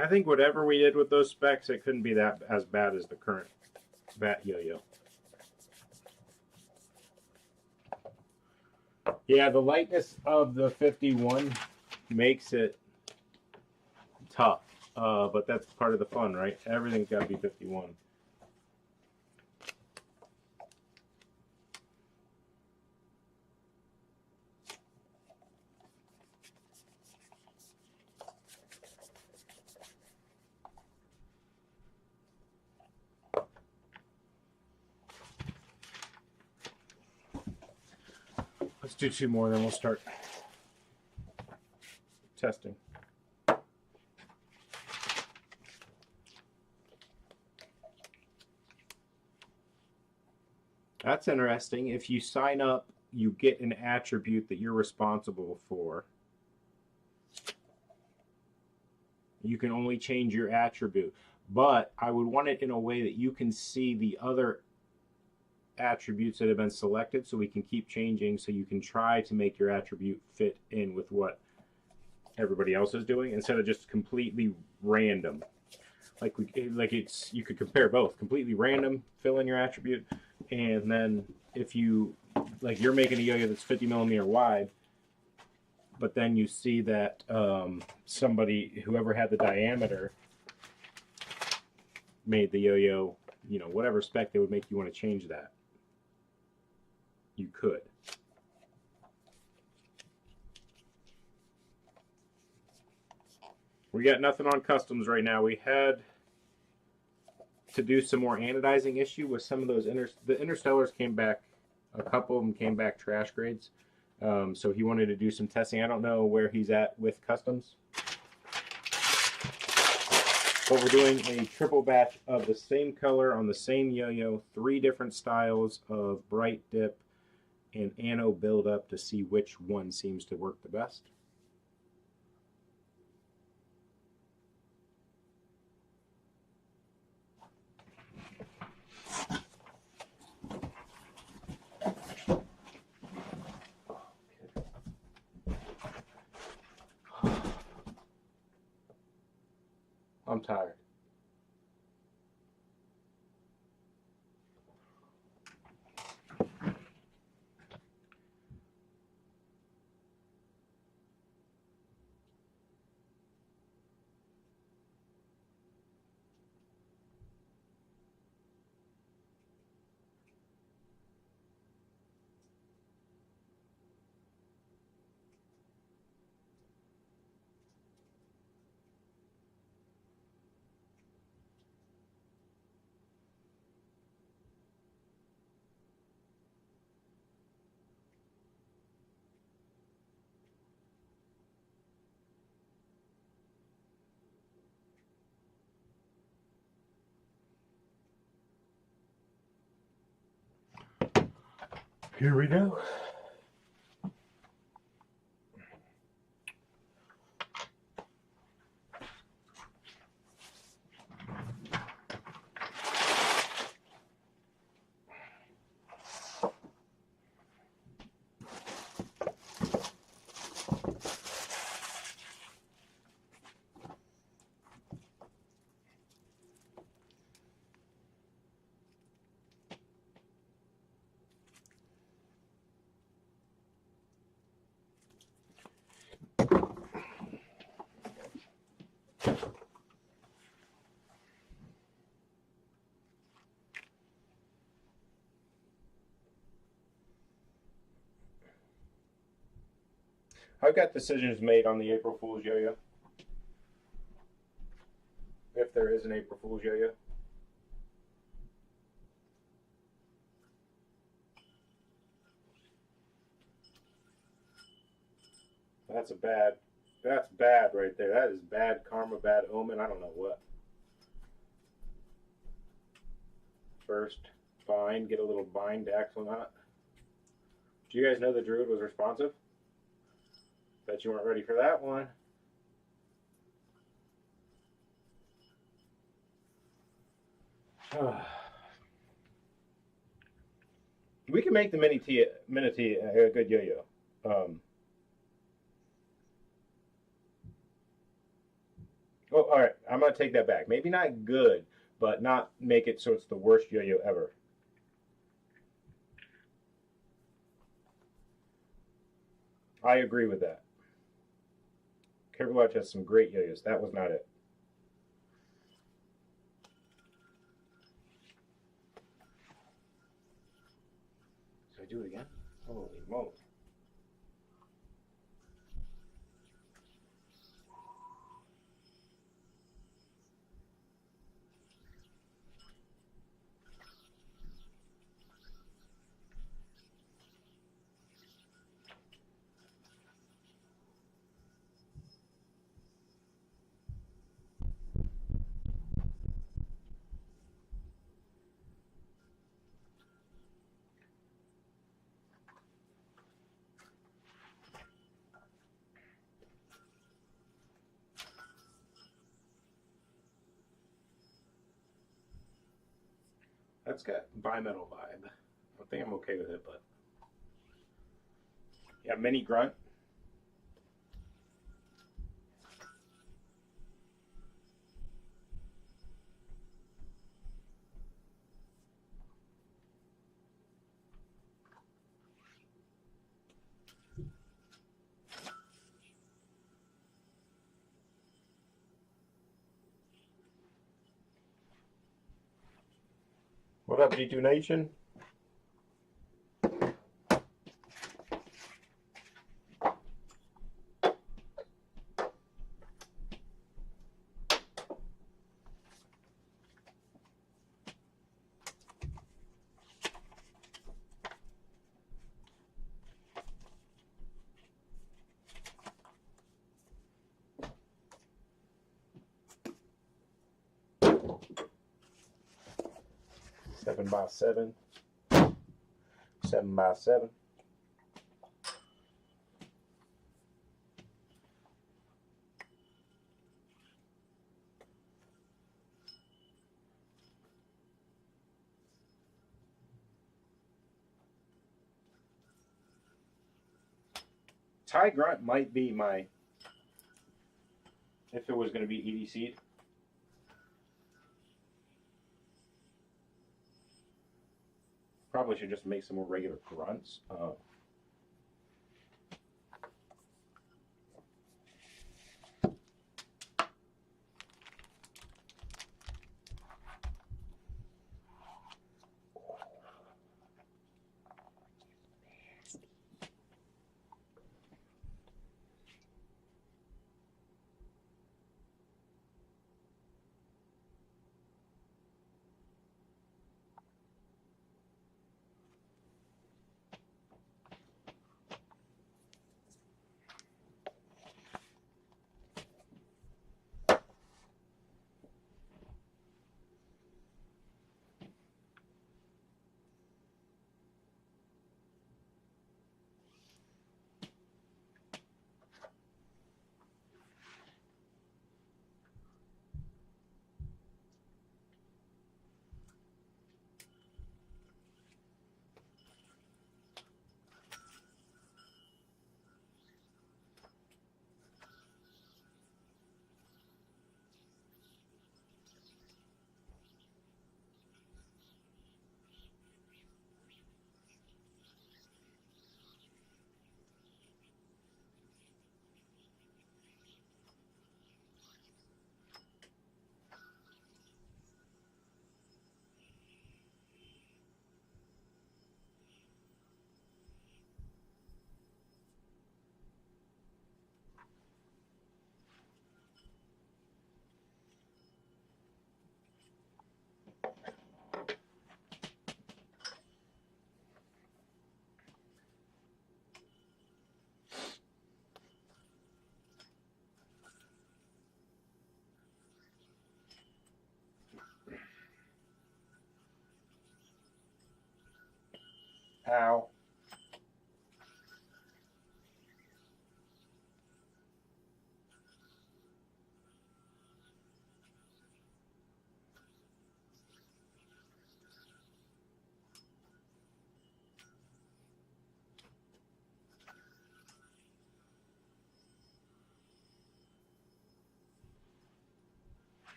I think whatever we did with those specs, it couldn't be that as bad as the current bat yo-yo. Yeah, the lightness of the 51 makes it tough, but that's part of the fun, right? Everything's got to be 51. Let's do 2 more, then we'll start testing. That's interesting. If you sign up, you get an attribute that you're responsible for. You can only change your attribute, but I would want it in a way that you can see the other attributes that have been selected, so we can keep changing, so you can try to make your attribute fit in with what everybody else is doing instead of just completely random. You could compare both. Completely random, fill in your attribute, and then if you you're making a yo-yo that's 50 millimeter wide, but then you see that somebody, whoever had the diameter, made the yo-yo, you know, whatever spec they would make you want to change that. You could. We got nothing on customs right now. We had to do some more anodizing issue with some of those the Interstellars came back, a couple of them came back trash grades. So he wanted to do some testing. I don't know where he's at with customs. But we're doing a triple batch of the same color on the same yo-yo, 3 different styles of bright dip and anode buildup to see which one seems to work the best. I'm tired. Here we go. I've got decisions made on the April Fool's yo-yo. If there is an April Fool's yo-yo. That's bad right there. That is bad karma, bad omen. I don't know what. First, bind, get a little bind to axle knot. Do you guys know the Druid was responsive? Bet you weren't ready for that one. We can make the Minity a good yo-yo. Oh, all right. I'm going to take that back. Maybe not good, but not make it so it's the worst yo-yo ever. I agree with that. Careful Watch has some great yo-yos. That was not it. Should I do it again? Holy moly. That's got bimetal vibe. I think I'm okay with it, but yeah, mini grunt. What up, G2 Nation? Seven by seven. 7 by 7. Ty Grunt might be my, if it was going to be EDC'd. Probably should just make some more regular grunts. Ow.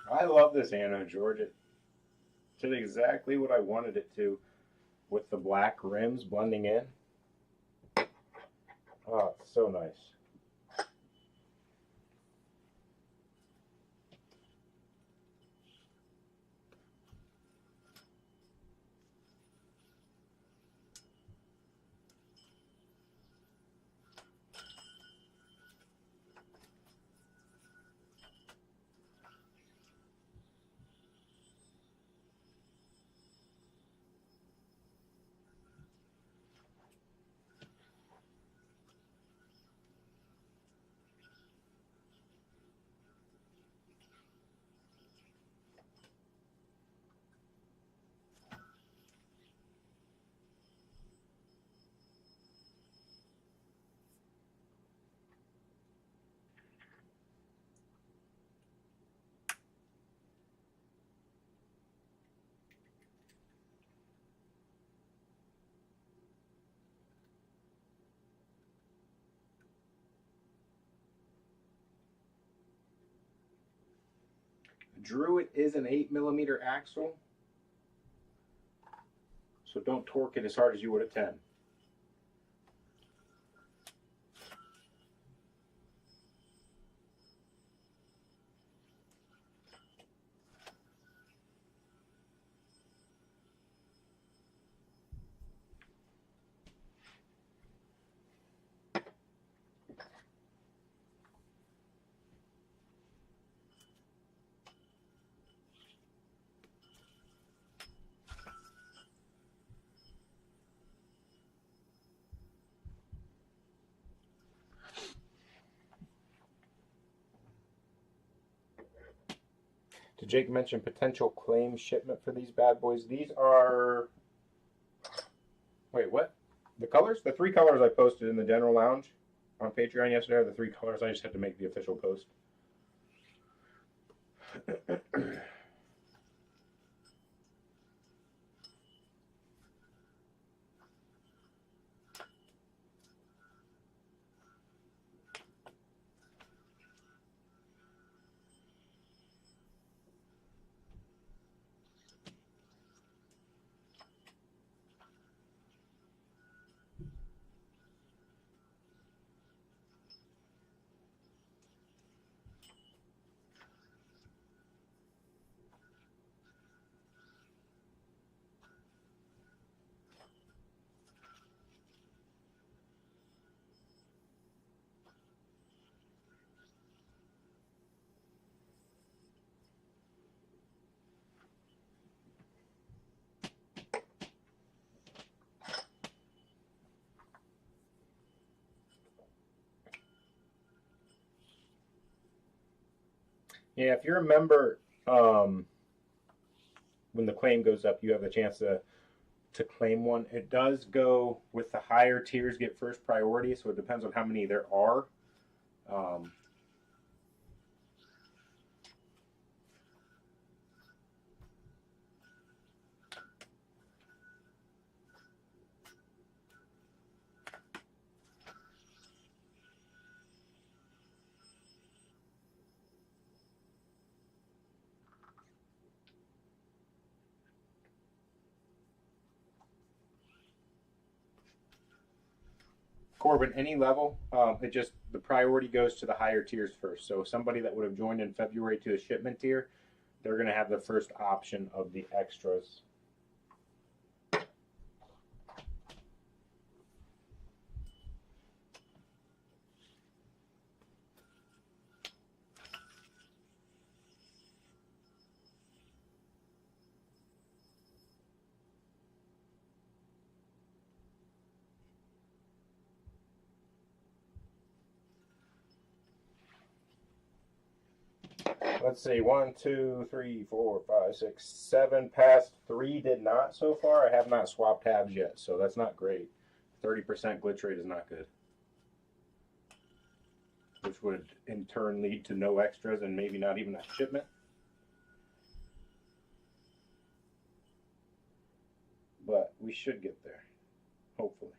I love this Anno, George. It did exactly what I wanted it to, with the black rims blending in. Oh, it's so nice. Druid is an 8mm axle, so don't torque it as hard as you would a 10. Jake mentioned potential claim shipment for these bad boys. These are, wait, what? The colors? The 3 colors I posted in the general lounge on Patreon yesterday are the 3 colors. I just had to make the official post. Yeah, if you're a member, when the claim goes up, you have a chance to claim one. It does go with the higher tiers get first priority, so it depends on how many there are. Corbin, any level, it just the priority goes to the higher tiers first. So somebody that would have joined in February to the shipment tier, they're going to have the first option of the extras. Let's see, 1, 2, 3, 4, 5, 6, 7 passed. 3 did not so far. I have not swapped tabs yet, so that's not great. 30% glitch rate is not good, which would in turn lead to no extras and maybe not even a shipment. But we should get there, hopefully.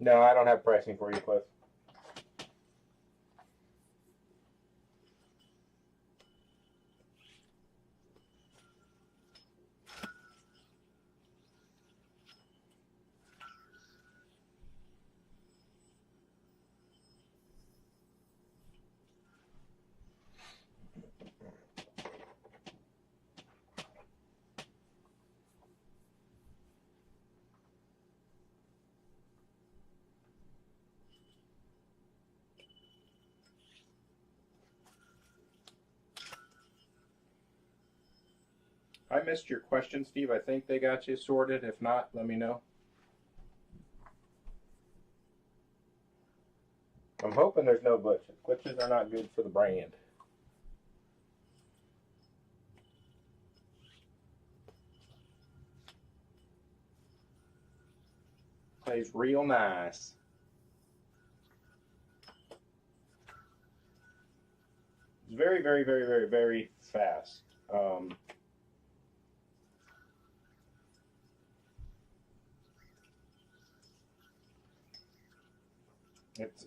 No, I don't have pricing for you, Cliff. I missed your question, Steve. I think they got you sorted. If not, let me know. I'm hoping there's no glitches. Glitches are not good for the brand. Plays real nice. It's very, very, very, very, very fast.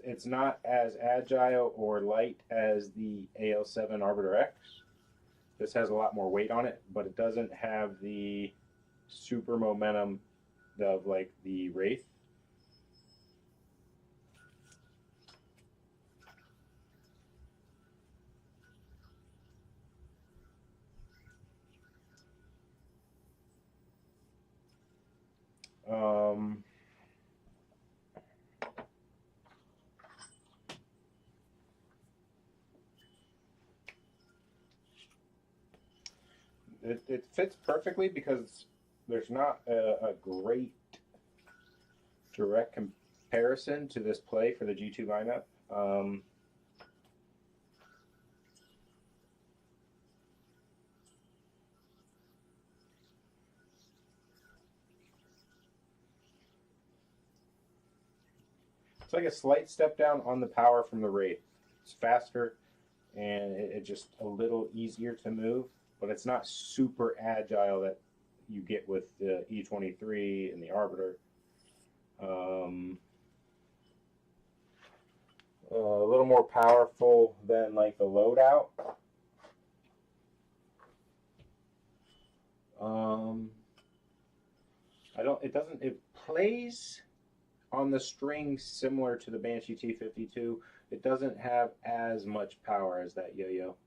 It's not as agile or light as the AL7 Arbiter X. This has a lot more weight on it, but it doesn't have the super momentum of like the Wraith. It fits perfectly because there's not a great direct comparison to this play for the G2 lineup. It's like a slight step down on the power from the Wraith. It's faster and it's just a little easier to move, but it's not super agile that you get with the E23 and the Arbiter. A little more powerful than like the loadout. It plays on the string similar to the Banshee T52. It doesn't have as much power as that yo-yo.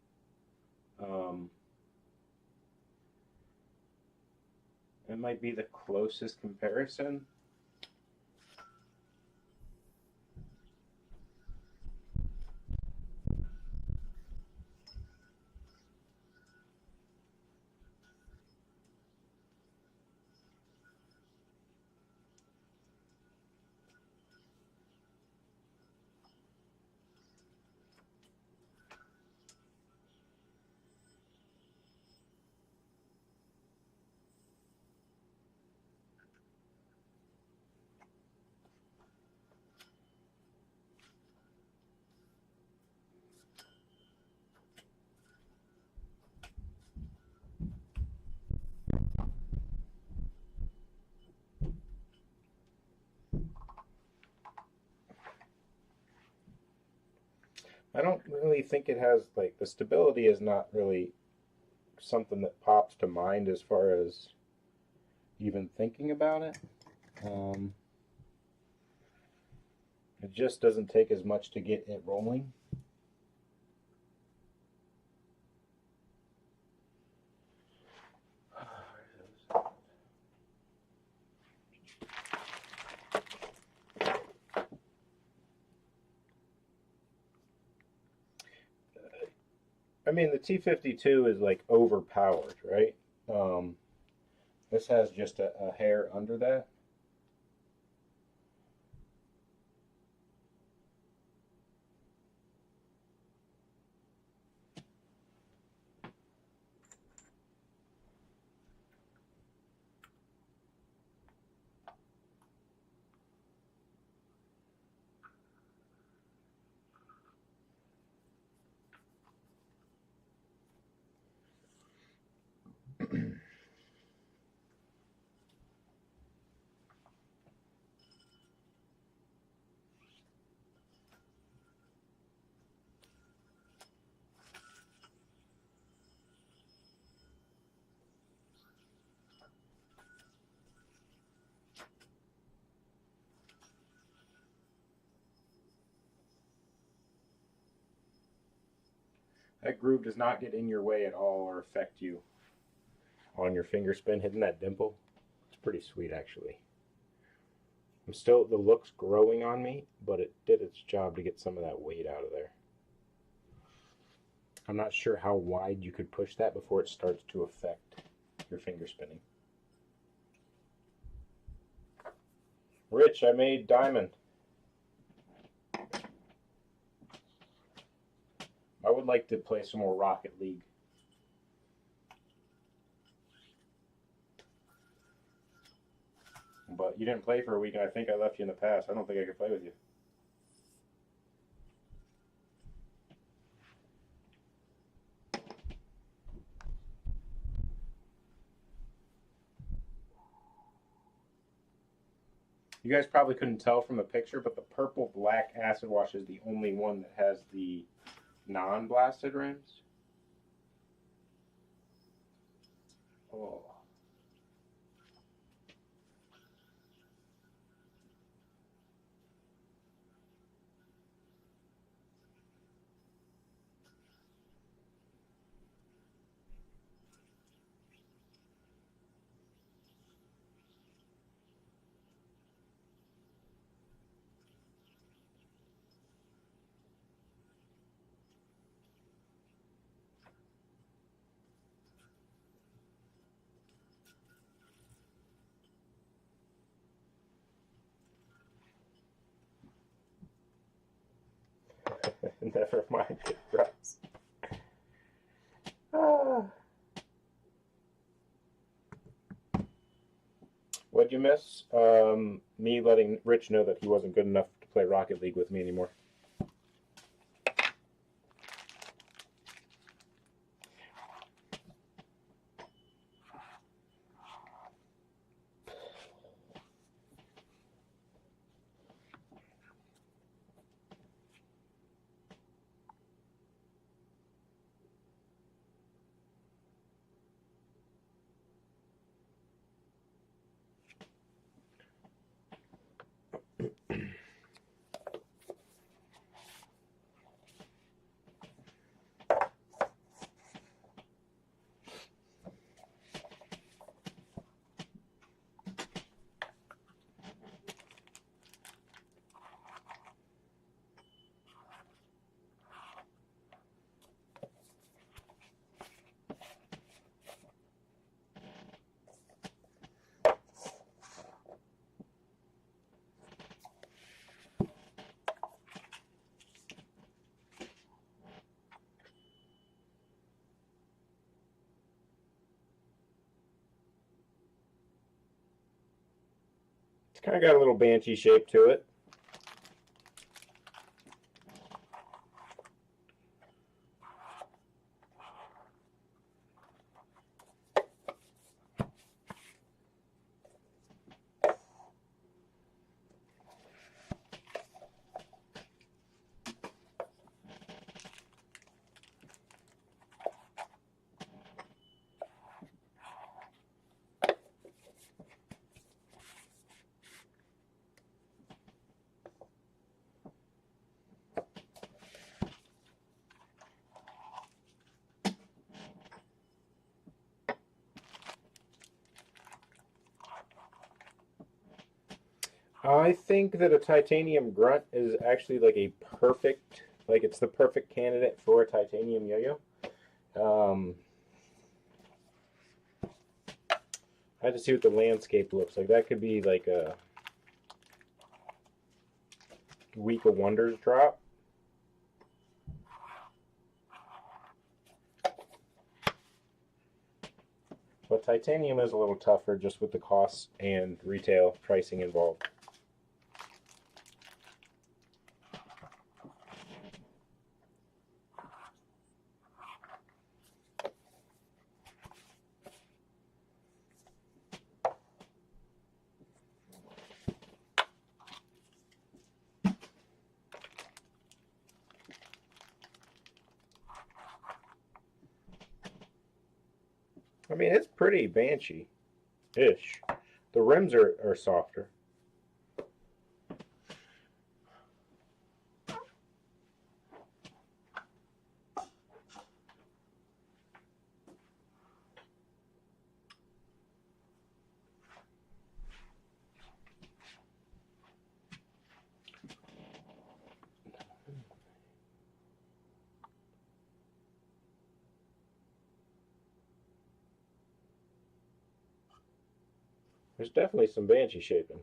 It might be the closest comparison. I don't really think it has, like, the stability is not really something that pops to mind as far as even thinking about it. It just doesn't take as much to get it rolling. I mean, the T52 is like overpowered, right? This has just a hair under that. That groove does not get in your way at all or affect you on your finger spin, hitting that dimple. It's pretty sweet, actually. The look's growing on me, but it did its job to get some of that weight out of there. I'm not sure how wide you could push that before it starts to affect your finger spinning. Rich, I made diamond. I would like to play some more Rocket League. But you didn't play for a week, and I think I left you in the past. I don't think I could play with you. You guys probably couldn't tell from the picture, but the purple-black acid wash is the only one that has the non-blasted rims. Oh. Never mind the grunts. Ah. What'd you miss? Me letting Rich know that he wasn't good enough to play Rocket League with me anymore. It's kind of got a little banshee shape to it. I think that a titanium grunt is actually like a perfect, like it's the perfect candidate for a titanium yo-yo. I had to see what the landscape looks like. That could be like a Week of Wonders drop. But titanium is a little tougher just with the costs and retail pricing involved. I mean, it's pretty banshee-ish. The rims are softer. There's definitely some banshee shaping.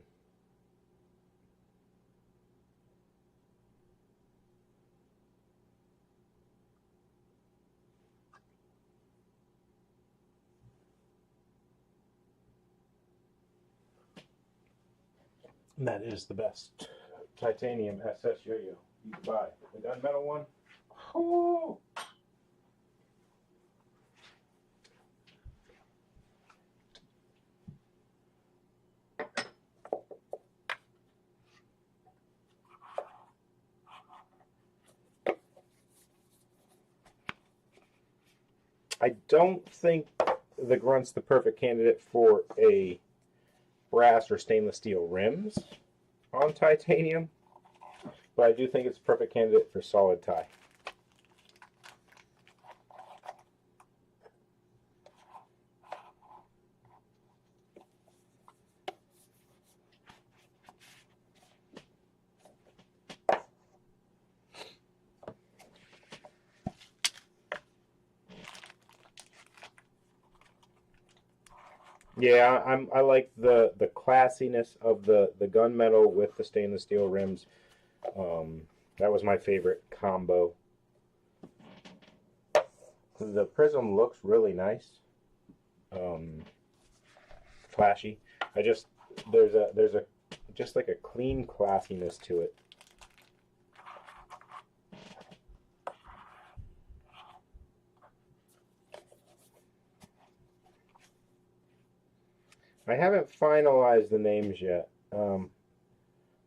And that is the best titanium SS yo-yo you can buy. The gunmetal one. Oh. I don't think the grunt's the perfect candidate for a brass or stainless steel rims on titanium, but I do think it's a perfect candidate for solid tie. Yeah, I like the classiness of the gunmetal with the stainless steel rims. That was my favorite combo. The prism looks really nice, flashy. There's a just like a clean classiness to it. I haven't finalized the names yet.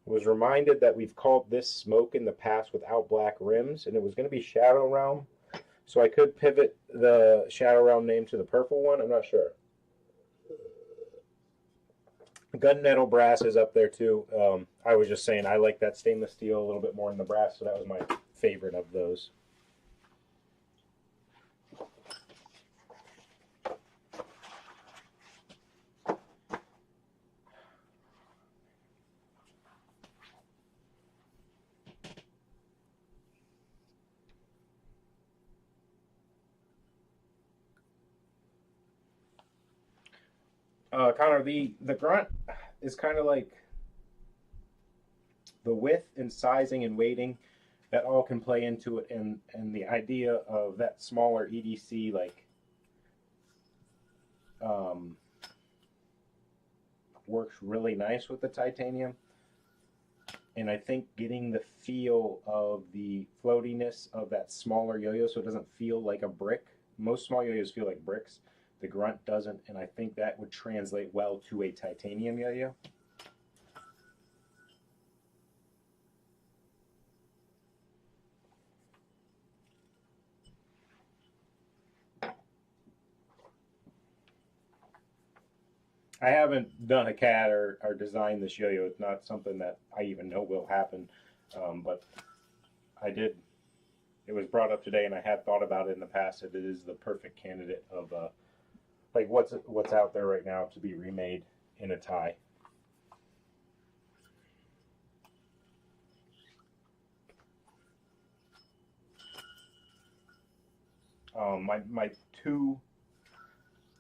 Was reminded that we've called this smoke in the past without black rims, and it was going to be Shadow Realm. So I could pivot the Shadow Realm name to the purple one. I'm not sure. Gunmetal brass is up there too. I was just saying I like that stainless steel a little bit more than the brass, so that was my favorite of those. Connor, the grunt is kind of like the width and sizing and weighting that all can play into it, and the idea of that smaller EDC works really nice with the titanium. And I think getting the feel of the floatiness of that smaller yo-yo, so it doesn't feel like a brick. Most small yo-yos feel like bricks. The grunt doesn't, and I think that would translate well to a titanium yo-yo. I haven't done a CAD or designed this yo-yo. It's not something that I even know will happen, but I did. It was brought up today, and I had thought about it in the past that it is the perfect candidate of like what's out there right now to be remade in a tie. My two.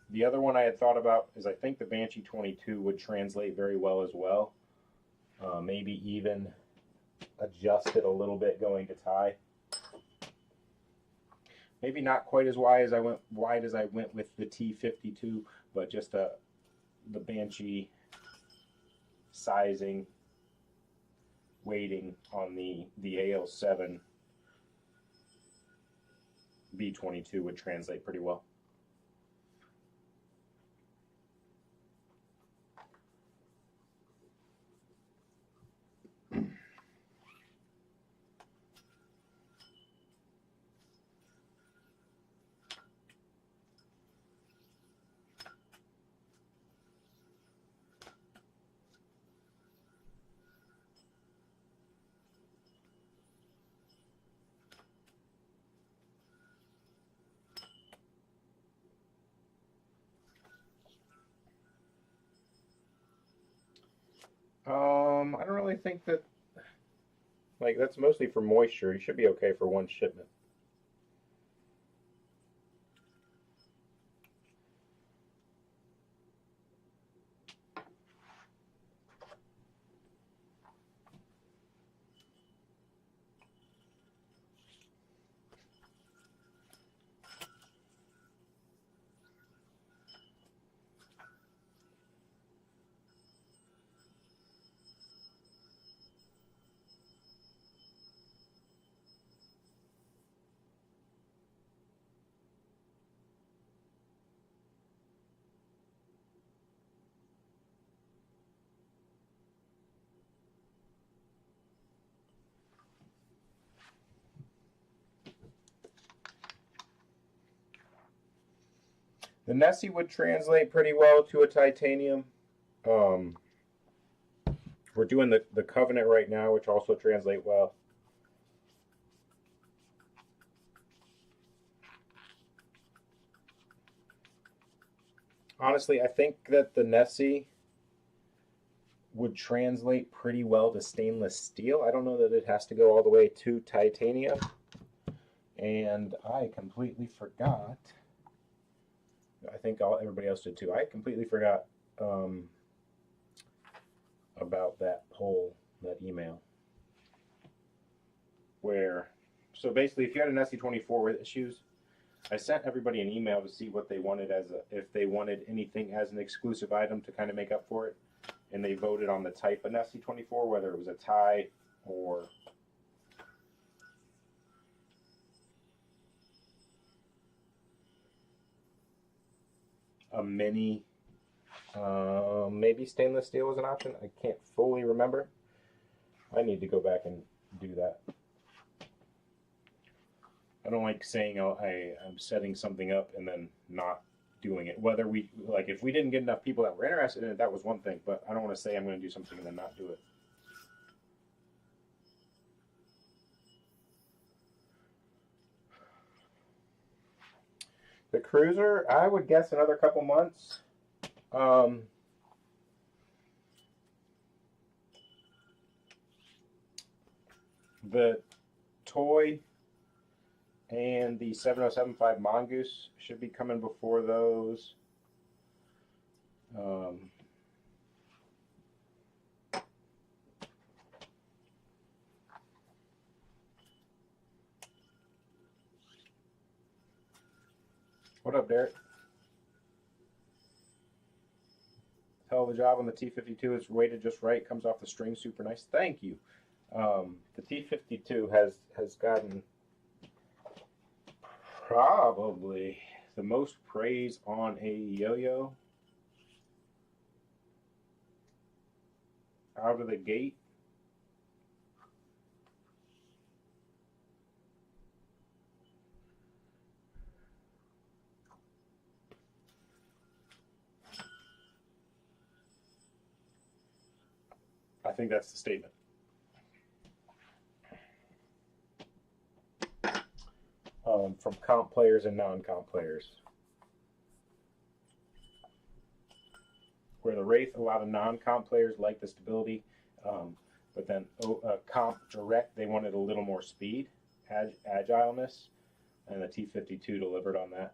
The other one I had thought about is I think the Banshee 22 would translate very well as well. Maybe even adjust it a little bit going to tie. Maybe not quite as wide as I went with the T52, but just the Banshee sizing, weighting on the AL7 B22 would translate pretty well. I don't really think that, like, that's mostly for moisture. You should be okay for one shipment. The Nessie would translate pretty well to a titanium. We're doing the Covenant right now, which also translate well. Honestly, I think that the Nessie would translate pretty well to stainless steel. I don't know that it has to go all the way to titanium. And I completely forgot. I think everybody else did too. I completely forgot about that poll, that email. where, so basically, if you had an SE24 with issues, I sent everybody an email to see what they wanted if they wanted anything as an exclusive item to kind of make up for it, and they voted on the type of SE24, whether it was a tie or a mini. Maybe stainless steel was an option. I can't fully remember. I need to go back and do that. I don't like saying I'm setting something up and then not doing it. Whether we, like, if we didn't get enough people that were interested in it, that was one thing. But I don't want to say I'm going to do something and then not do it. The Cruiser, I would guess another couple months. The toy and the 7075 Mongoose should be coming before those. What up, Derek? Hell of a job on the T52. It's weighted just right. Comes off the string super nice. Thank you. The T52 has gotten probably the most praise on a yo-yo out of the gate. I think that's the statement. From comp players and non-comp players. Where the Wraith, a lot of non-comp players like the stability, but then comp direct, they wanted a little more speed, agileness, and the T52 delivered on that.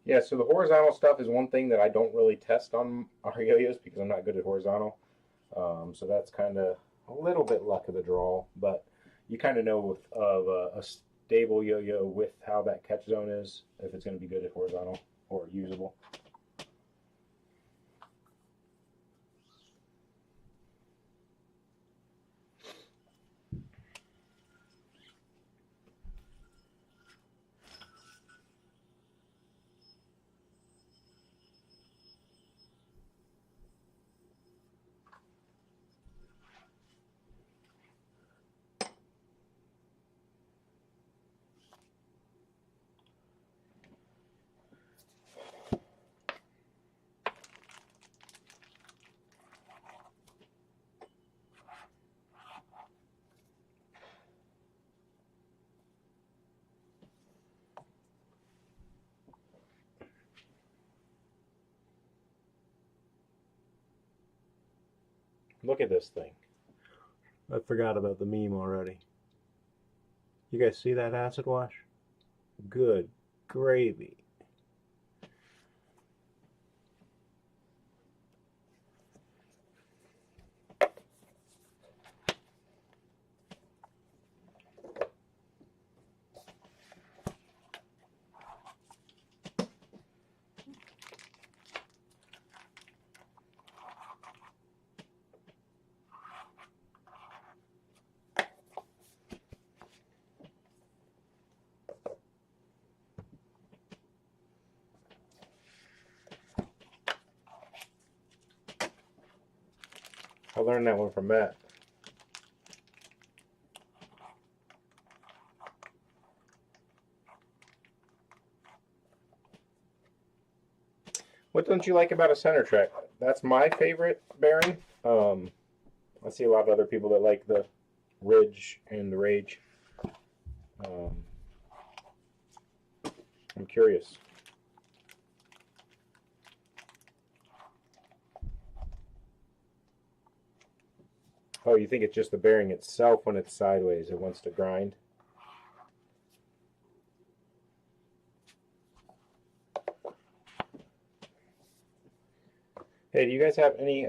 Yeah, so the horizontal stuff is one thing that I don't really test on our yo-yos because I'm not good at horizontal. So that's kind of a little bit luck of the draw, but you kind of know with a stable yo-yo with how that catch zone is, if it's going to be good at horizontal or usable. Look at this thing. I forgot about the meme already. You guys see that acid wash? Good gravy. I learned that one from Matt. What don't you like about a center track? That's my favorite bearing. I see a lot of other people that like the Ridge and the Rage. I'm curious. Oh, you think it's just the bearing itself when it's sideways? It wants to grind? Hey, do you guys have any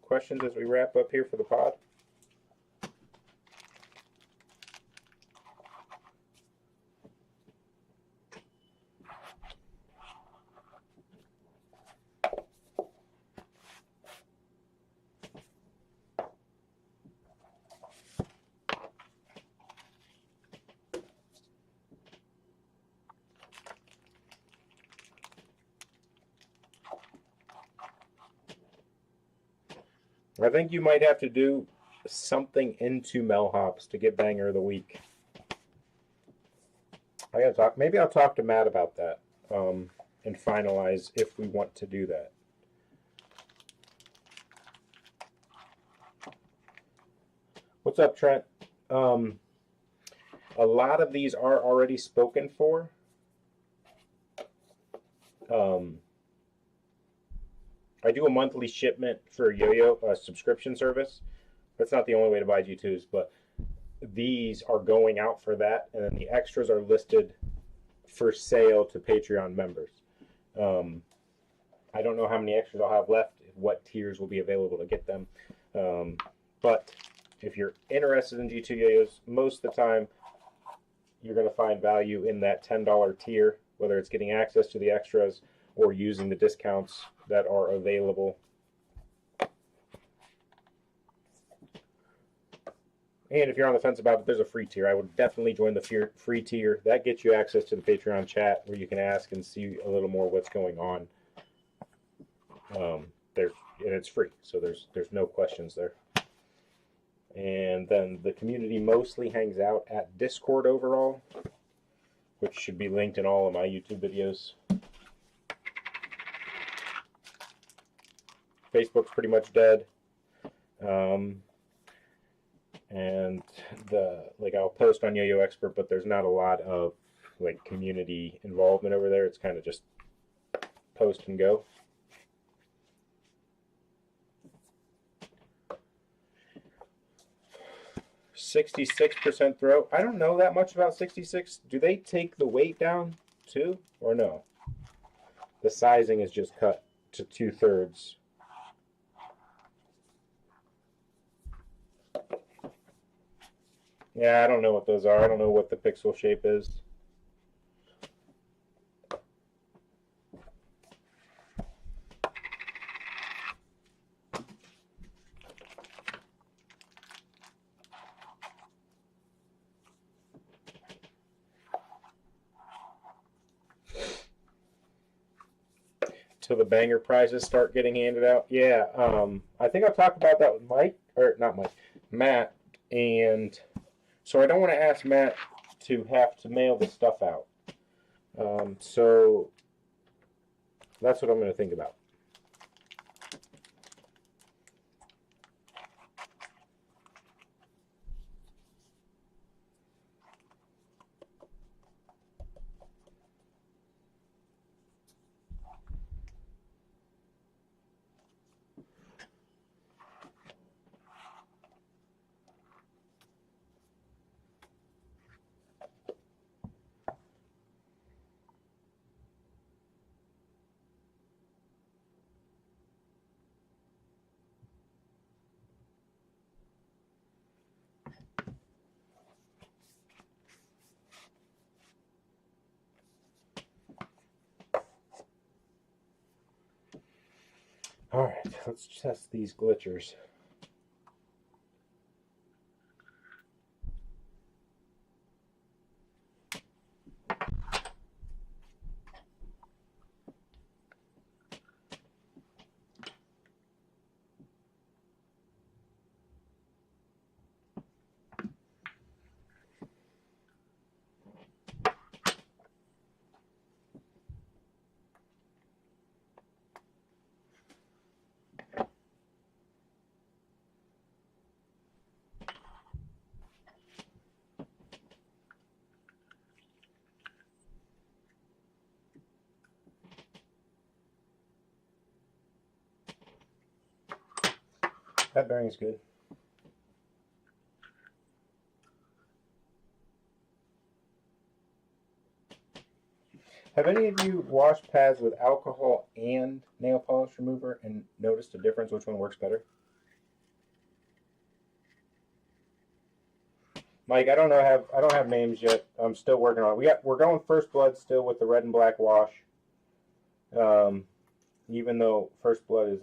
questions as we wrap up here for the pod? I think you might have to do something into Mel Hops to get Banger of the Week. I gotta talk. Maybe I'll talk to Matt about that and finalize if we want to do that. What's up, Trent? A lot of these are already spoken for. I do a monthly shipment for Yo-Yo, a subscription service. That's not the only way to buy G2s, but these are going out for that, and then the extras are listed for sale to Patreon members. I don't know how many extras I'll have left, what tiers will be available to get them. But if you're interested in G2 Yo-Yos, most of the time you're going to find value in that $10 tier, whether it's getting access to the extras or using the discounts that are available. And if you're on the fence about it, there's a free tier. I would definitely join the free tier. That gets you access to the Patreon chat where you can ask and see a little more what's going on. And it's free, so there's no questions there. And then the community mostly hangs out at Discord overall, which should be linked in all of my YouTube videos. Facebook's pretty much dead. And I'll post on Yo-Yo Expert, but there's not a lot of community involvement over there. It's kind of just post and go. %66% throw. I don't know that much about 66. Do they take the weight down too, or no? The sizing is just cut to 2/3. Yeah, I don't know what those are. I don't know what the pixel shape is. Till the banger prizes start getting handed out. Yeah, I think I'll talk about that with Matt. And so I don't want to ask Matt to have to mail the stuff out. So that's what I'm going to think about. All right, let's test these glitchers. That bearing's good. Have any of you washed pads with alcohol and nail polish remover and noticed a difference? Which one works better? Mike, I don't have names yet. I'm still working on it. We're going first blood still with the red and black wash. Even though first blood is,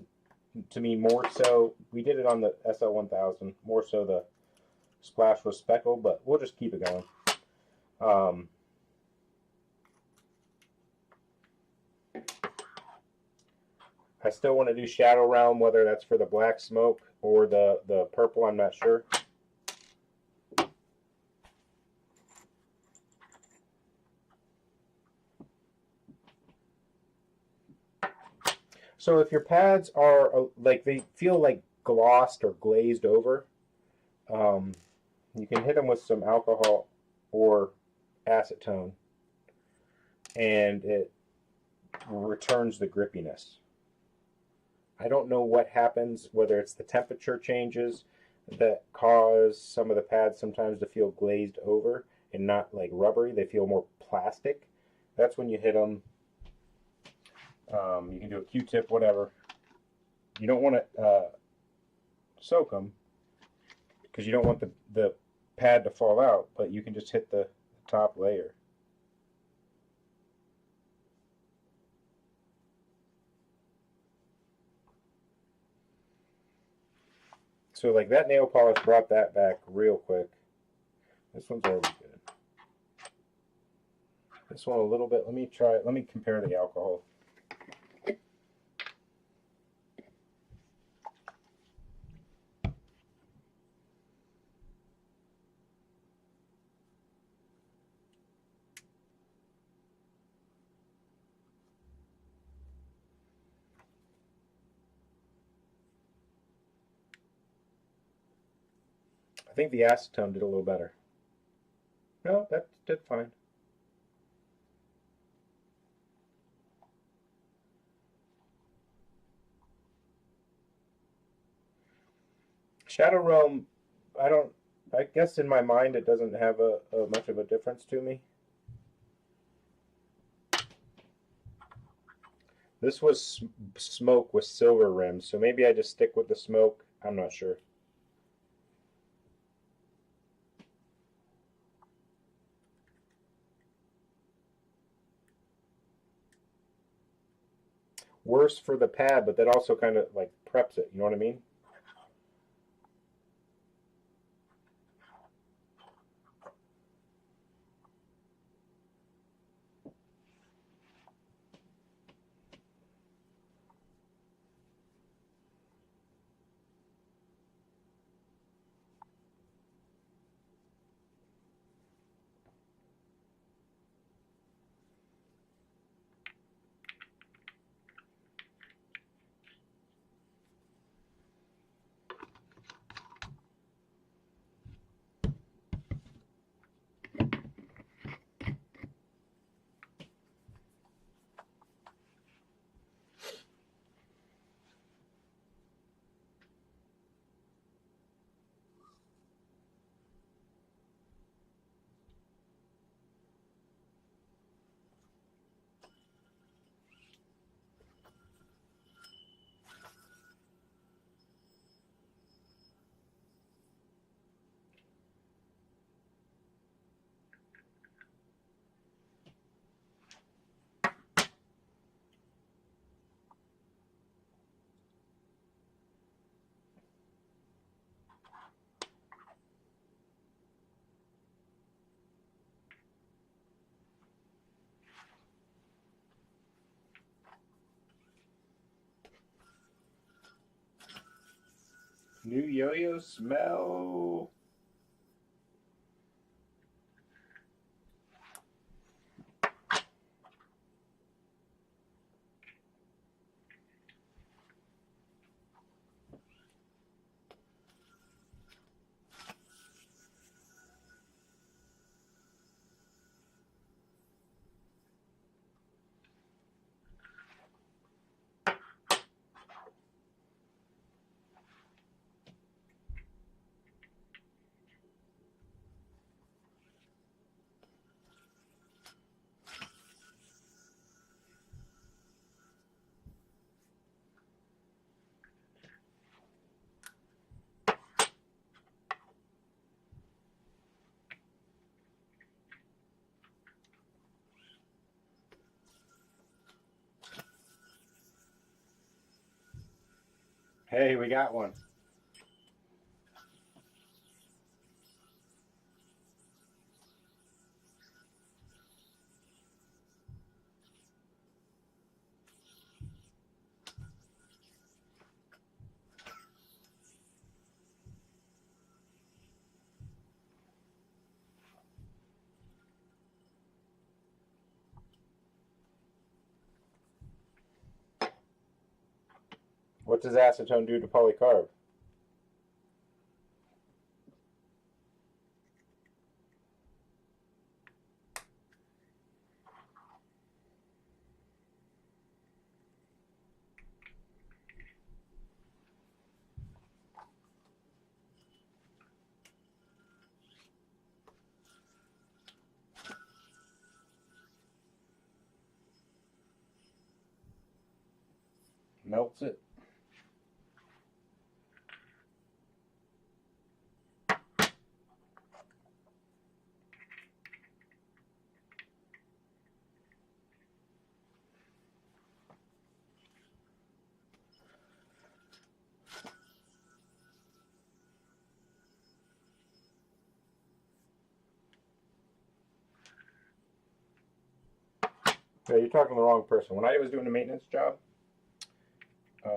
to me, more so, we did it on the SL1000, more so the splash was speckled, but we'll just keep it going. I still want to do Shadow Realm, whether that's for the black smoke or the purple, I'm not sure. So if your pads are like they feel like glossed or glazed over, you can hit them with some alcohol or acetone, and it returns the grippiness. I don't know what happens, whether it's the temperature changes that cause some of the pads sometimes to feel glazed over and not like rubbery. They feel more plastic. That's when you hit them. You can do a Q-tip, whatever. You don't want to soak them because you don't want the pad to fall out, but you can just hit the top layer. So like that nail polish brought that back real quick. This one's already good. This one a little bit. Let me try it. Let me compare the alcohol. I think the acetone did a little better. No, that did fine. Shadow Realm, I guess in my mind it doesn't have a much of a difference to me. This was smoke with silver rims, so maybe I just stick with the smoke. I'm not sure. Worse for the pad, but that also kind of like preps it. You know what I mean? New yo-yo smell. Hey, we got one. What does acetone do to polycarb? Melts it. Yeah, you're talking to the wrong person. When I was doing a maintenance job, we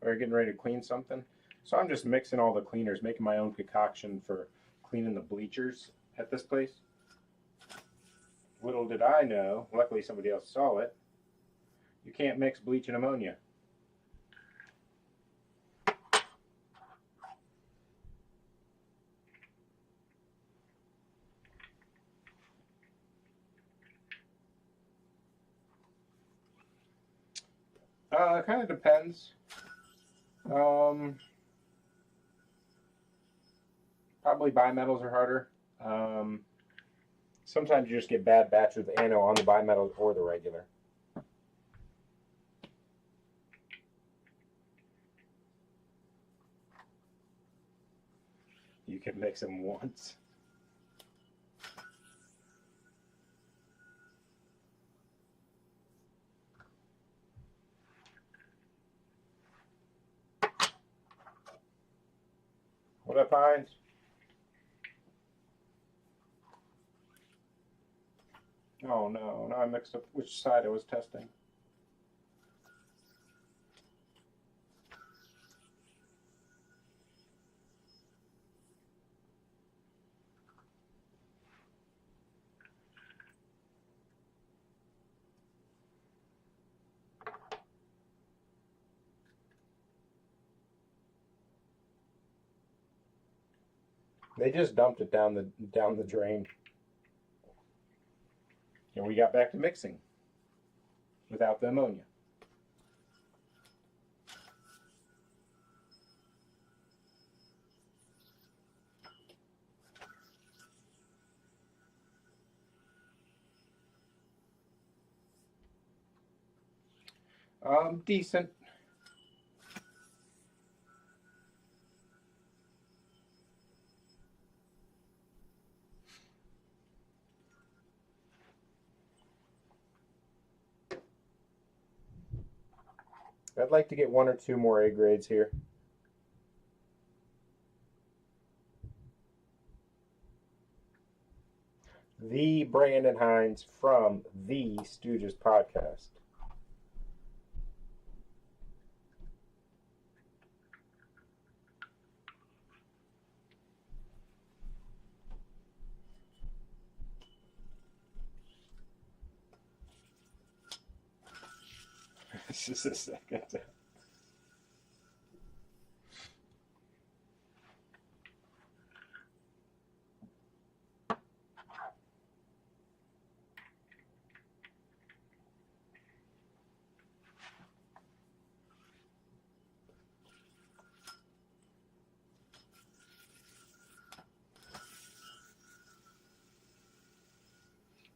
were getting ready to clean something. So I'm just mixing all the cleaners, making my own concoction for cleaning the bleachers at this place. Little did I know, luckily somebody else saw it, you can't mix bleach and ammonia. It kind of depends. Probably bimetals are harder. Sometimes you just get bad batches of ano on the bimetals or the regular. You can mix them once. What I find? Oh no, now I mixed up which side I was testing. They just dumped it down the drain. And we got back to mixing without the ammonia. Decent. I'd like to get one or two more A grades here. The Brandon Hines from the Stooges podcast. It's just a second.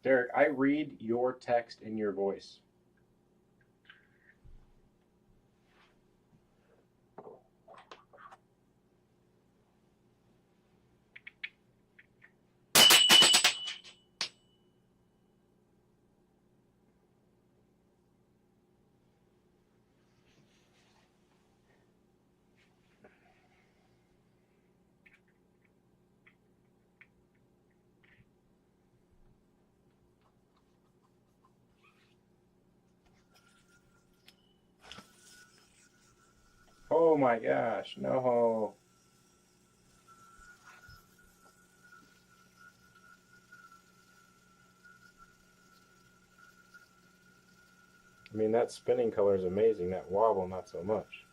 Derek, I read your text in your voice. Oh my gosh, no. I mean, that spinning color is amazing. That wobble, not so much.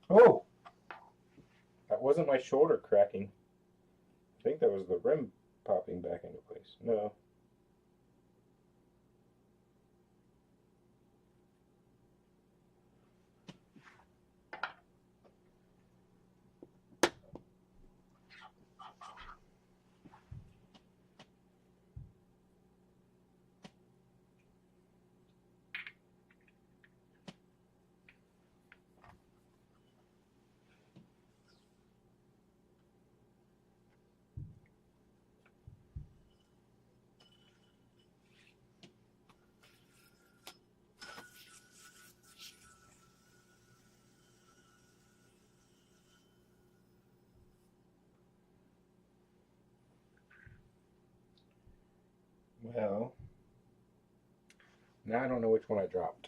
Oh! That wasn't my shoulder cracking. I think that was the rim popping back into place. No. Well, now I don't know which one I dropped.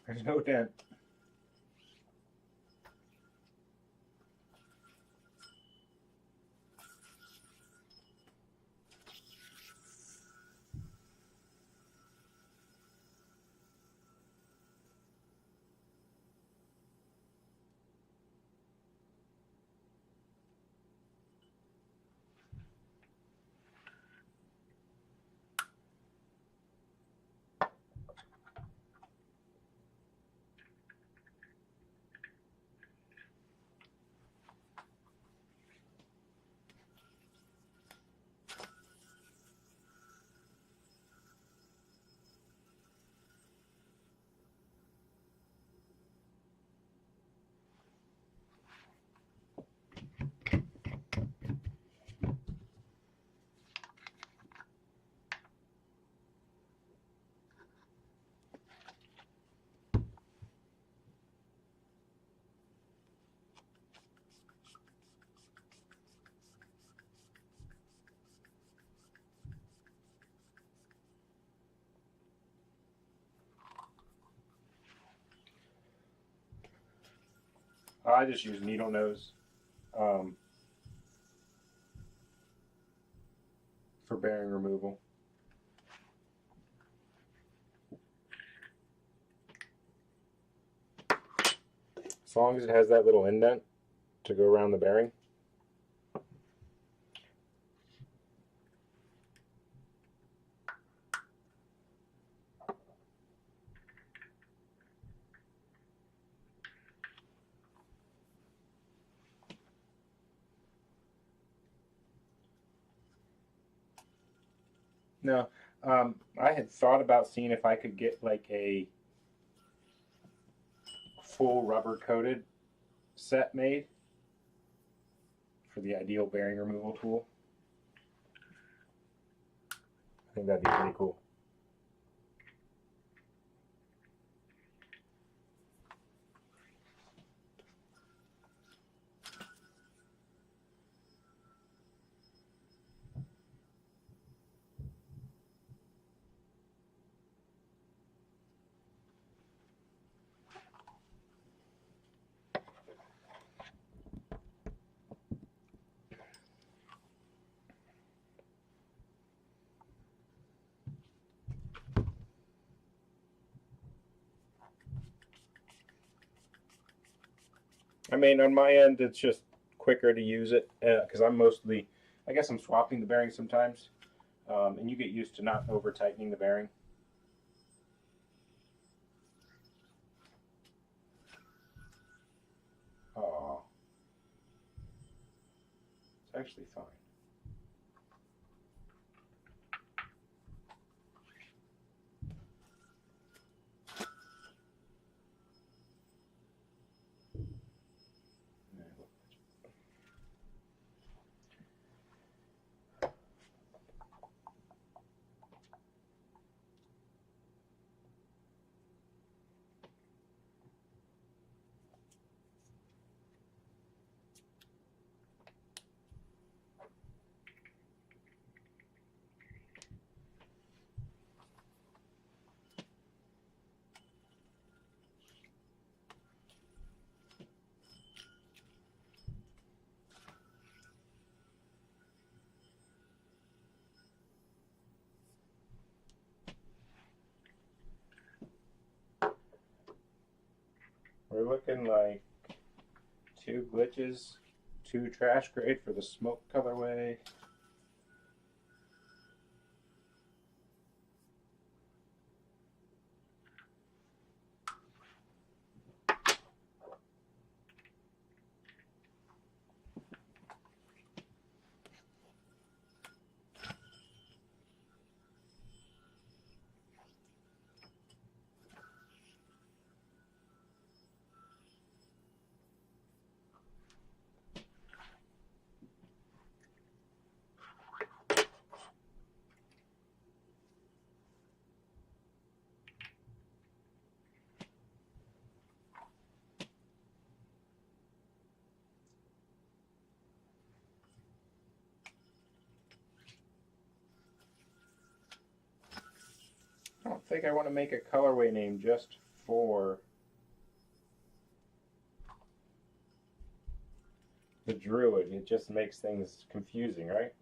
There's no dent. I just use needle nose for bearing removal. As long as it has that little indent to go around the bearing. No. I had thought about seeing if I could get like a full rubber coated set made for the ideal bearing removal tool. I think that'd be pretty cool. I mean, on my end, it's just quicker to use it because I'm mostly, I guess I'm swapping the bearings sometimes, and you get used to not over tightening the bearing. Oh, it's actually fine. We're looking like 2 glitches, 2 trash grade for the smoke colorway. I don't think I want to make a colorway name just for the Druid. It just makes things confusing, right?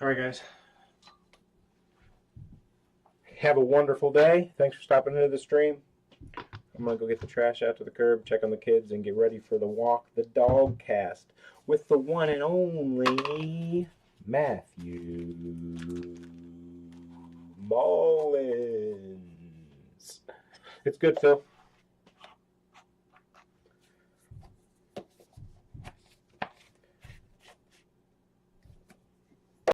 All right, guys. Have a wonderful day. Thanks for stopping into the stream. I'm going to go get the trash out to the curb, check on the kids, and get ready for the Walk the Dog cast with the one and only Matthew Mullins. It's good, Phil.